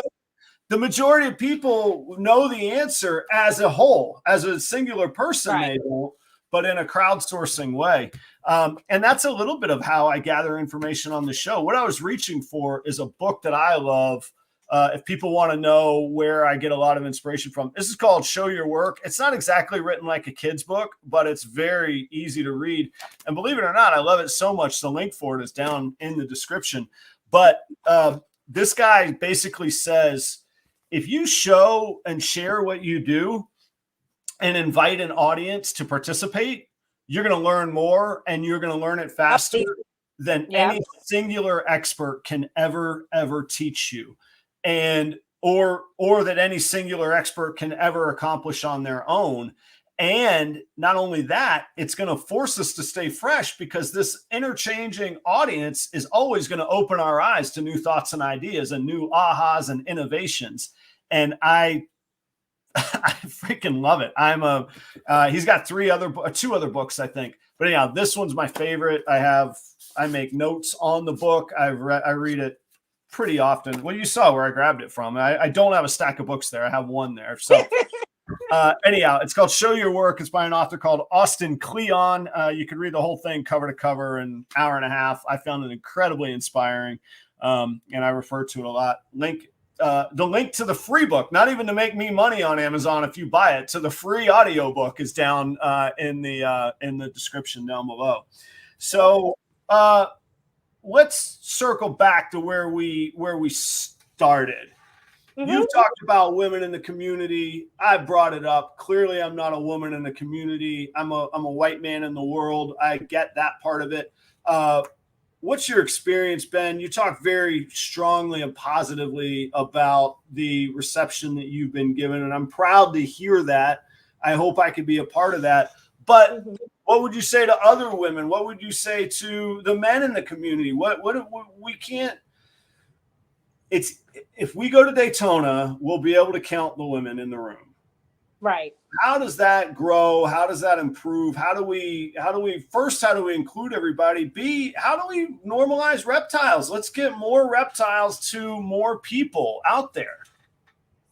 The majority of people know the answer as a whole, as a singular person, they don't, but in a crowdsourcing way. And that's a little bit of how I gather information on the show. What I was reaching for is a book that I love. If people want to know where I get a lot of inspiration from, this is called Show Your Work. It's not exactly written like a kid's book, but it's very easy to read. And believe it or not, I love it so much. The link for it is down in the description. But this guy basically says, if you show and share what you do and invite an audience to participate, you're going to learn more, and you're going to learn it faster than any singular expert can ever teach you. And or that any singular expert can ever accomplish on their own. And not only that, it's going to force us to stay fresh, because this interchanging audience is always going to open our eyes to new thoughts and ideas and new ahas and innovations. And I freaking love it. He's got two other books, I think. But anyhow, this one's my favorite. I make notes on the book. I read it pretty often. Well, you saw where I grabbed it from. I don't have a stack of books there. I have one there. So anyhow, it's called Show Your Work. It's by an author called Austin Kleon. You can read the whole thing cover to cover in an hour and a half. I found it incredibly inspiring, and I refer to it a lot. The link to the free book, not even to make me money on Amazon if you buy it, to the free audio book is down in the description down below. So let's circle back to where we started. Mm-hmm. You've talked about women in the community. I brought it up. Clearly, I'm not a woman in the community. I'm a white man in the world. I get that part of it. What's your experience been? You talk very strongly and positively about the reception that you've been given, and I'm proud to hear that. I hope I could be a part of that. But what would you say to other women? What would you say to the men in the community? What we can't. If we go to Daytona, we'll be able to count the women in the room. Right. How does that grow? How does that improve? How do we include everybody? B, how do we normalize reptiles? Let's get more reptiles to more people out there.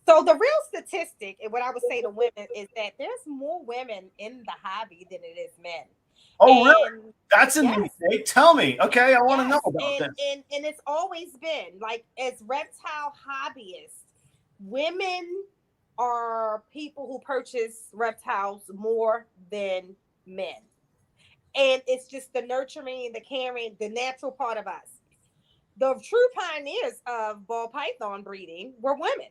So the real statistic, and what I would say to women, is that there's more women in the hobby than it is men. Oh, really? That's a new thing. Tell me. Okay, I want to know about this. And it's always been like, as reptile hobbyists, women are people who purchase reptiles more than men. And it's just the nurturing, the caring, the natural part of us. The true pioneers of ball python breeding were women.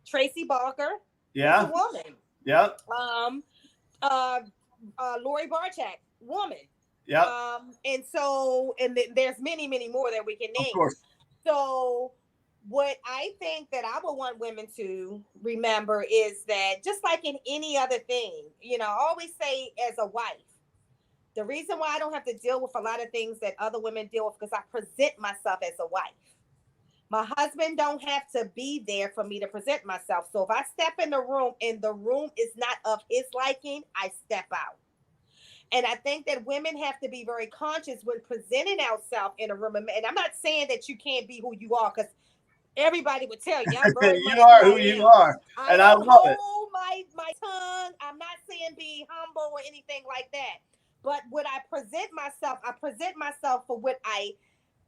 Tracy Barker, was a woman. Yeah. Lori Barchak, woman. Yeah. And there's many, many more that we can name. Of course. So what I think that I would want women to remember is that, just like in any other thing, I always say, as a wife, the reason why I don't have to deal with a lot of things that other women deal with, because I present myself as a wife. My husband don't have to be there for me to present myself. So if I step in the room and the room is not of his liking, I step out. And I think that women have to be very conscious when presenting ourselves in a room. And I'm not saying that you can't be who you are, because everybody would tell you, I'm very you are who you are. And I love it. My tongue. I'm not saying be humble or anything like that. But when I present myself for what I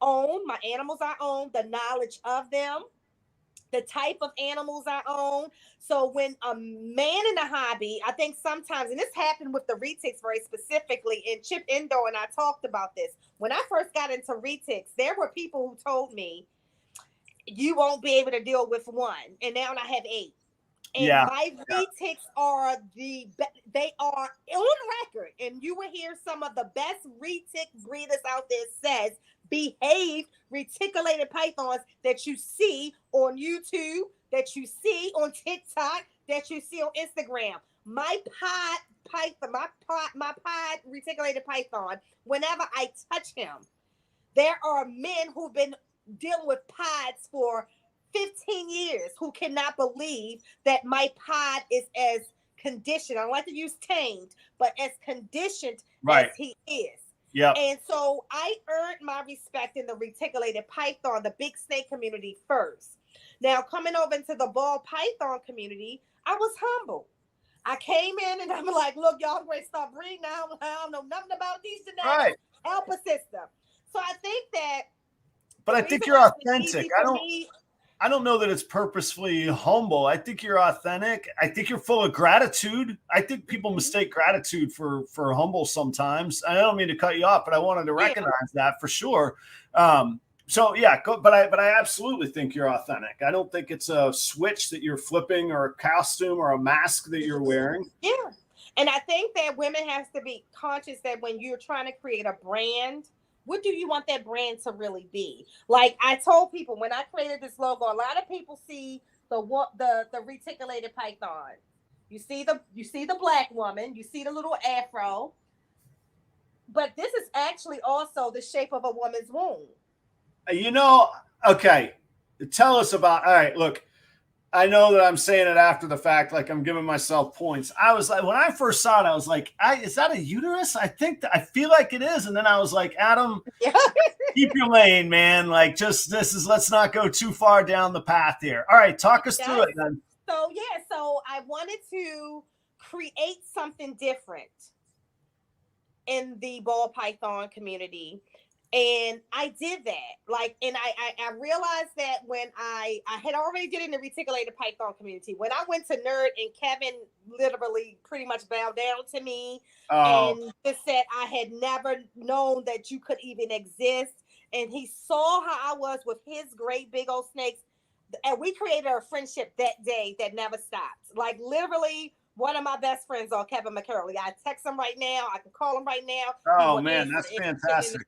own, my animals I own, the knowledge of them, the type of animals I own. So when a man in the hobby, I think sometimes, and this happened with the retics very specifically, and Chip Indoor and I talked about this. When I first got into retics, there were people who told me, you won't be able to deal with one. And now I have 8. And my retics are they are on record. And you will hear some of the best retic breeders out there says, behaved reticulated pythons that you see on YouTube, that you see on TikTok, that you see on Instagram. My pod reticulated python, whenever I touch him, there are men who've been dealing with pods for 15 years who cannot believe that my pod is as conditioned. I don't like to use tamed, but as conditioned as he is. Yeah. And so I earned my respect in the reticulated python, the big snake community first. Now, coming over into the ball python community, I was humble. I came in and I'm like, look, y'all, I'm going to start breeding now. I don't know nothing about these genetics. Right. Help a system. So I think that. But I think you're authentic. I don't know that it's purposefully humble. I think you're authentic. I think you're full of gratitude. I think people mistake gratitude for humble sometimes. I don't mean to cut you off, but I wanted to recognize that for sure. But I absolutely think you're authentic. I don't think it's a switch that you're flipping or a costume or a mask that you're wearing. Yeah. And I think that women have to be conscious that when you're trying to create a brand what do you want that brand to really be? Like I told people when I created this logo, a lot of people see the reticulated python. You see the black woman, you see the little afro, but this is actually also the shape of a woman's womb. You know, okay. Tell us about. All right, look. I know that I'm saying it after the fact, like I'm giving myself points. I was like, when I first saw it, I was like, is that a uterus? I feel like it is. And then I was like, Adam, keep your lane, man. Like, let's not go too far down the path here. All right, talk us through it then. So I wanted to create something different in the ball python community. And I did that. Like, and I realized that when I had already did it in the reticulated python community. When I went to Nerd and Kevin literally pretty much bowed down to me and just said I had never known that you could even exist. And he saw how I was with his great big old snakes. And we created a friendship that day that never stopped. Like literally one of my best friends on Kevin McCurley. I text him right now. I can call him right now. Oh man, that's fantastic.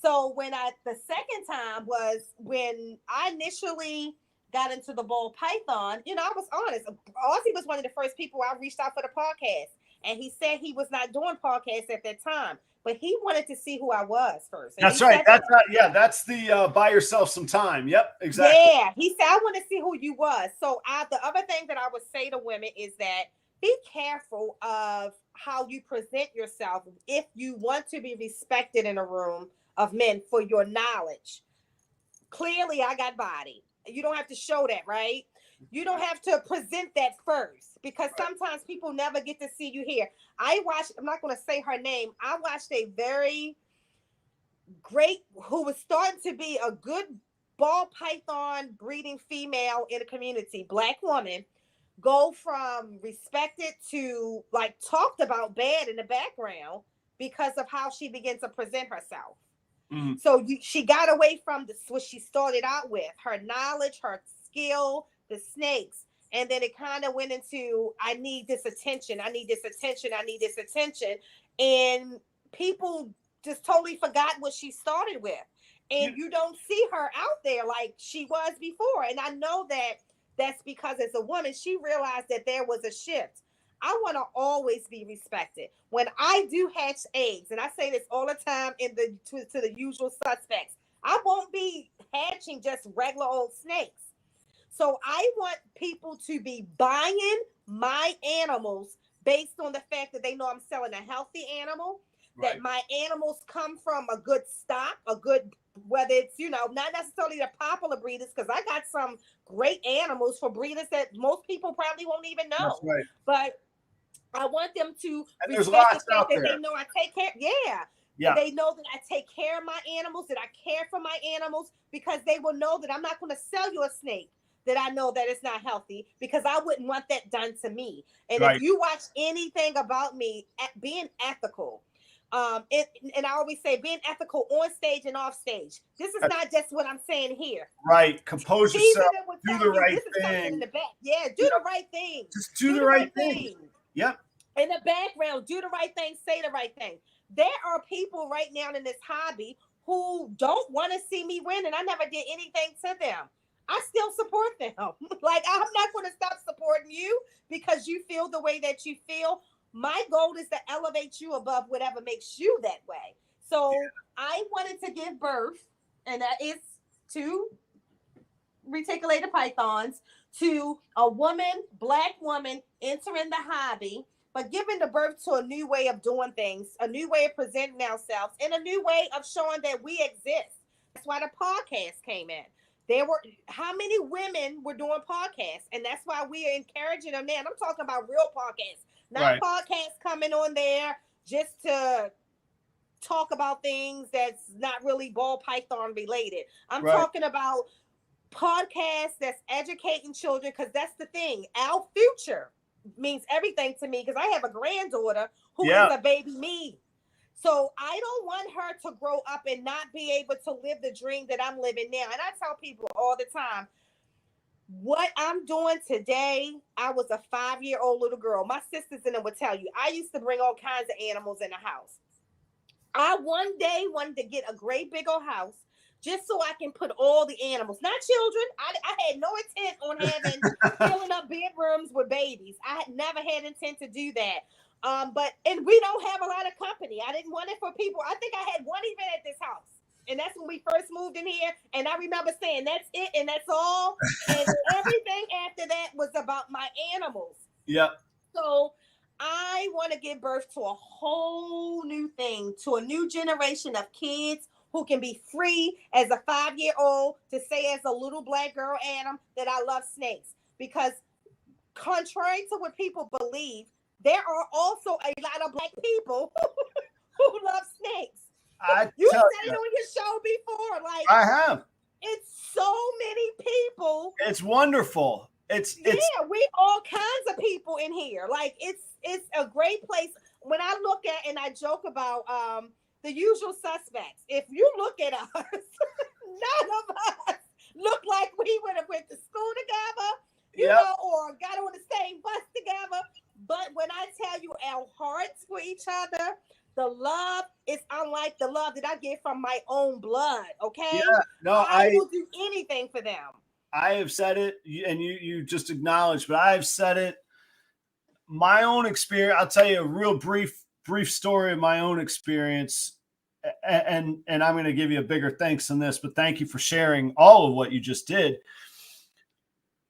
So the second time was when I initially got into the ball python, you know, I was honest. Ozzy was one of the first people I reached out for the podcast. And he said he was not doing podcasts at that time, but he wanted to see who I was first. And that's right. That's the buy yourself some time. Yep, exactly. Yeah, he said, I want to see who you was. So the other thing that I would say to women is that be careful of how you present yourself if you want to be respected in a room of men for your knowledge. Clearly, I got body. You don't have to show that, right? You don't have to present that first because sometimes people never get to see you here. I'm not going to say her name. I watched a very great, who was starting to be a good ball python breeding female in the community, black woman, go from respected to like talked about bad in the background because of how she began to present herself. Mm-hmm. So she got away from what she started out with, her knowledge, her skill, the snakes. And then it kind of went into, I need this attention. I need this attention. I need this attention. And people just totally forgot what she started with. And you don't see her out there like she was before. And I know that that's because as a woman, she realized that there was a shift. I want to always be respected. When I do hatch eggs, and I say this all the time to the usual suspects, I won't be hatching just regular old snakes. So I want people to be buying my animals based on the fact that they know I'm selling a healthy animal, right, that my animals come from a good stock, whether it's, not necessarily the popular breeders, because I got some great animals for breeders that most people probably won't even know. That's right. But I want them to respect the fact that they know I take care. Yeah. They know that I take care of my animals, that I care for my animals, because they will know that I'm not going to sell you a snake that I know that it's not healthy, because I wouldn't want that done to me. And right, if you watch anything about me, being ethical, and I always say being ethical on stage and off stage. This is not just what I'm saying here. Right. Compose yourself. Do the right thing. In the back. Yeah, do the right thing. Just do the right thing. Yep. In the background, do the right thing, say the right thing. There are people right now in this hobby who don't want to see me win, and I never did anything to them. I still support them. Like, I'm not going to stop supporting you because you feel the way that you feel. My goal is to elevate you above whatever makes you that way. So I wanted to give birth, and that is to reticulated pythons, to a woman, black woman entering the hobby, but giving the birth to a new way of doing things, a new way of presenting ourselves, and a new way of showing that we exist. That's why the podcast came in. How many women were doing podcasts? And that's why we are encouraging them now. And I'm talking about real podcasts, not podcasts coming on there just to talk about things that's not really ball python related. I'm talking about podcasts that's educating children, because that's the thing. Our future means everything to me, because I have a granddaughter who is a baby me. So I don't want her to grow up and not be able to live the dream that I'm living now. And I tell people all the time, what I'm doing today, I was a 5-year-old little girl. My sisters in them would tell you, I used to bring all kinds of animals in the house. I one day wanted to get a great big old house just so I can put all the animals, not children. I had no intent on filling up bedrooms with babies. I had never had intent to do that. And we don't have a lot of company. I didn't want it for people. I think I had one event at this house. And that's when we first moved in here. And I remember saying, that's it and that's all. And everything after that was about my animals. Yep. So I want to give birth to a whole new thing, to a new generation of kids who can be free as a 5-year-old to say as a little black girl, Adam, that I love snakes. Because contrary to what people believe, there are also a lot of black people who love snakes. You said it on your show before. Like, I have. It's so many people. It's wonderful. We all kinds of people in here. Like, it's a great place. When I look at and I joke about the usual suspects, if you look at us, none of us look like we would have went to school together, you know, or got on the same bus together. But when I tell you our hearts for each other, the love is unlike the love that I get from my own blood. Okay. Yeah. No, I will do anything for them. I have said it, and you just acknowledged, but I have said it. My own experience. I'll tell you a real brief story of my own experience, and I'm going to give you a bigger thanks than this, but thank you for sharing all of what you just did.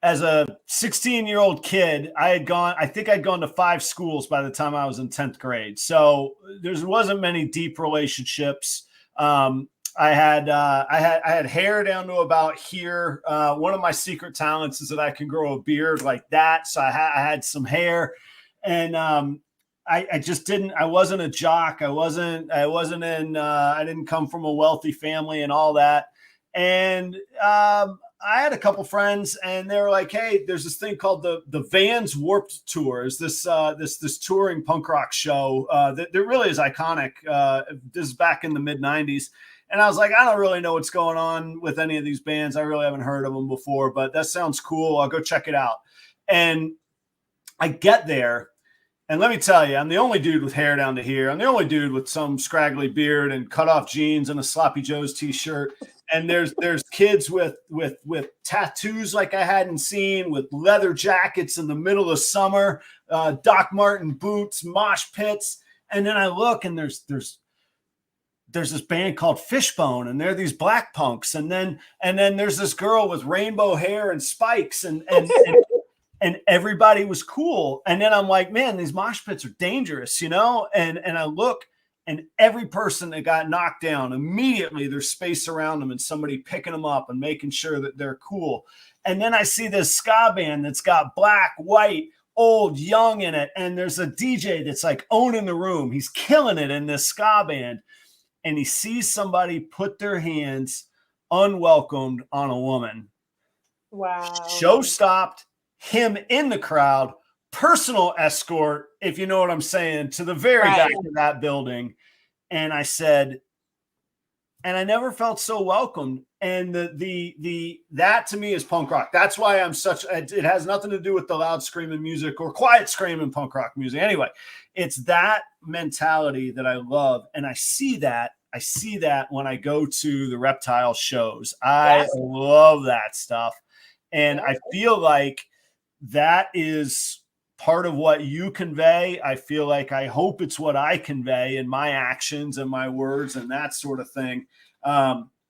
As a 16-year-old kid, I think I'd gone to 5 schools by the time I was in 10th grade. So there wasn't many deep relationships. I had hair down to about here. One of my secret talents is that I can grow a beard like that. So I had some hair, and I just didn't. I wasn't a jock. I didn't come from a wealthy family and all that. And I had a couple friends, and they were like, "Hey, there's this thing called the Vans Warped Tour. Is this touring punk rock show that really is iconic. This is back in the mid '90s." And I was like, I don't really know what's going on with any of these bands. I really haven't heard of them before, but that sounds cool. I'll go check it out. And I get there, and let me tell you, I'm the only dude with hair down to here. I'm the only dude with some scraggly beard and cut off jeans and a Sloppy Joe's t-shirt. And there's kids with tattoos like I hadn't seen, with leather jackets in the middle of summer, Doc Marten boots, mosh pits. And then I look, and there's this band called Fishbone, and they're these black punks. And then there's this girl with rainbow hair and spikes, and everybody was cool. And then I'm like, man, these mosh pits are dangerous, you know? And I look, and every person that got knocked down, immediately there's space around them and somebody picking them up and making sure that they're cool. And then I see this ska band that's got black, white, old, young in it. And there's a DJ that's like owning the room. He's killing it in this ska band. And he sees somebody put their hands unwelcomed on a woman. Wow. Show stopped, him in the crowd, personal escort, if you know what I'm saying, to the very back of that building. And I said, and I never felt so welcomed. And that to me is punk rock. That's why I'm it has nothing to do with the loud screaming music or quiet screaming punk rock music. Anyway, it's that mentality that I love. And I see that when I go to the reptile shows. I love that stuff. And I feel like that is part of what you convey. I feel like, I hope it's what I convey in my actions and my words and that sort of thing.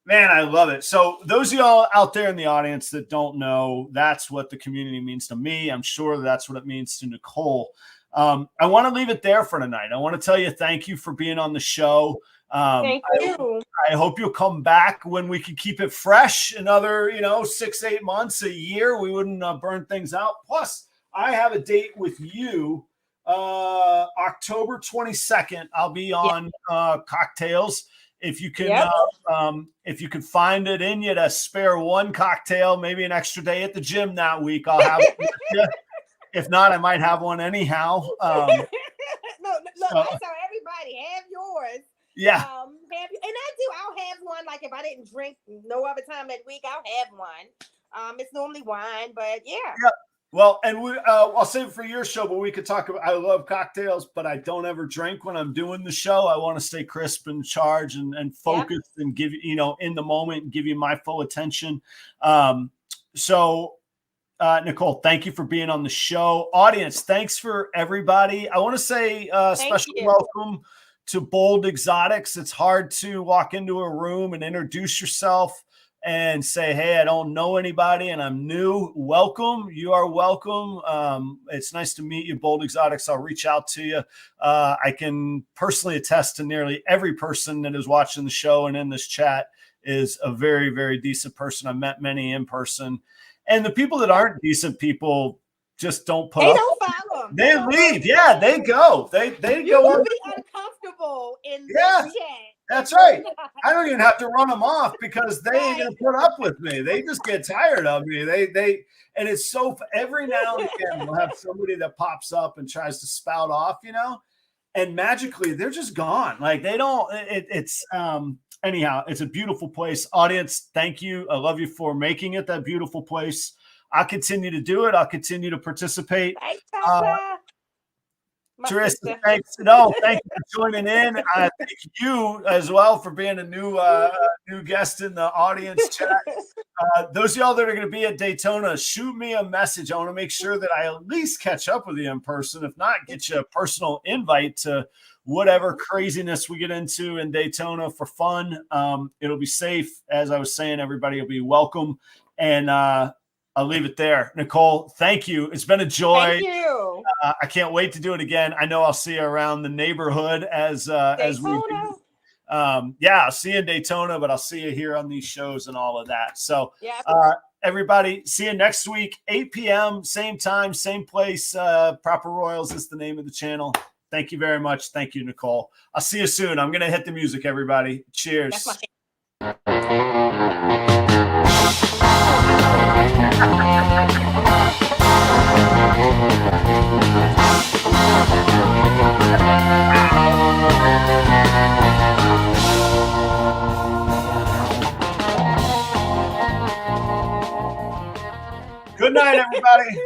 Man, I love it. So those of y'all out there in the audience that don't know, that's what the community means to me. I'm sure that's what it means to Nicole. I want to leave it there for tonight. I want to tell you thank you for being on the show. Thank you. I hope you'll come back when we can keep it fresh. Another, 6-8 months, a year. We wouldn't burn things out. Plus, I have a date with you, October 22nd. I'll be on Cocktails. If you can find it in you to spare one cocktail, maybe an extra day at the gym that week, I'll have it with you. If not, I might have one anyhow. No, look, I tell everybody, have yours. Yeah. And I'll have one. Like if I didn't drink no other time that week, I'll have one. It's normally wine, but yeah. Well, and I'll save it for your show, but we could talk about, I love cocktails, but I don't ever drink when I'm doing the show. I want to stay crisp and charged and focused and give you, in the moment and give you my full attention. So Nicole, thank you for being on the show. Audience, thanks for everybody. I want to say special welcome to Bold Exotics. It's hard to walk into a room and introduce yourself and say, hey, I don't know anybody and I'm new. Welcome. You are welcome. It's nice to meet you, Bold Exotics. I'll reach out to you. I can personally attest to nearly every person that is watching the show and in this chat is a very, very decent person. I've met many in person. And the people that aren't decent people just don't put up. They don't follow them. They leave. Yeah, they go. They You go. will be uncomfortable in this chat. That's right. I don't even have to run them off because they ain't gonna put up with me. They just get tired of me. And it's so every now and again we'll have somebody that pops up and tries to spout off, and magically they're just gone. Like they don't. Anyhow, it's a beautiful place. Audience, thank you. I love you for making it that beautiful place. I'll continue to do it. I'll continue to participate. Teresa, thanks. No, thank you for joining in. Thank you as well for being a new guest in the audience chat. Those of y'all that are going to be at Daytona, shoot me a message. I want to make sure that I at least catch up with you in person. If not, get you a personal invite to whatever craziness we get into in Daytona for fun. It'll be safe. As I was saying, everybody will be welcome. And I'll leave it there. Nicole, thank you. It's been a joy. Thank you. I can't wait to do it again. I know I'll see you around the neighborhood as we do. I'll see you in Daytona, but I'll see you here on these shows and all of that. So everybody, see you next week, 8 p.m., same time, same place. Proper Royals is the name of the channel. Thank you very much. Thank you, Nicole. I'll see you soon. I'm going to hit the music, everybody. Cheers. Good night, everybody.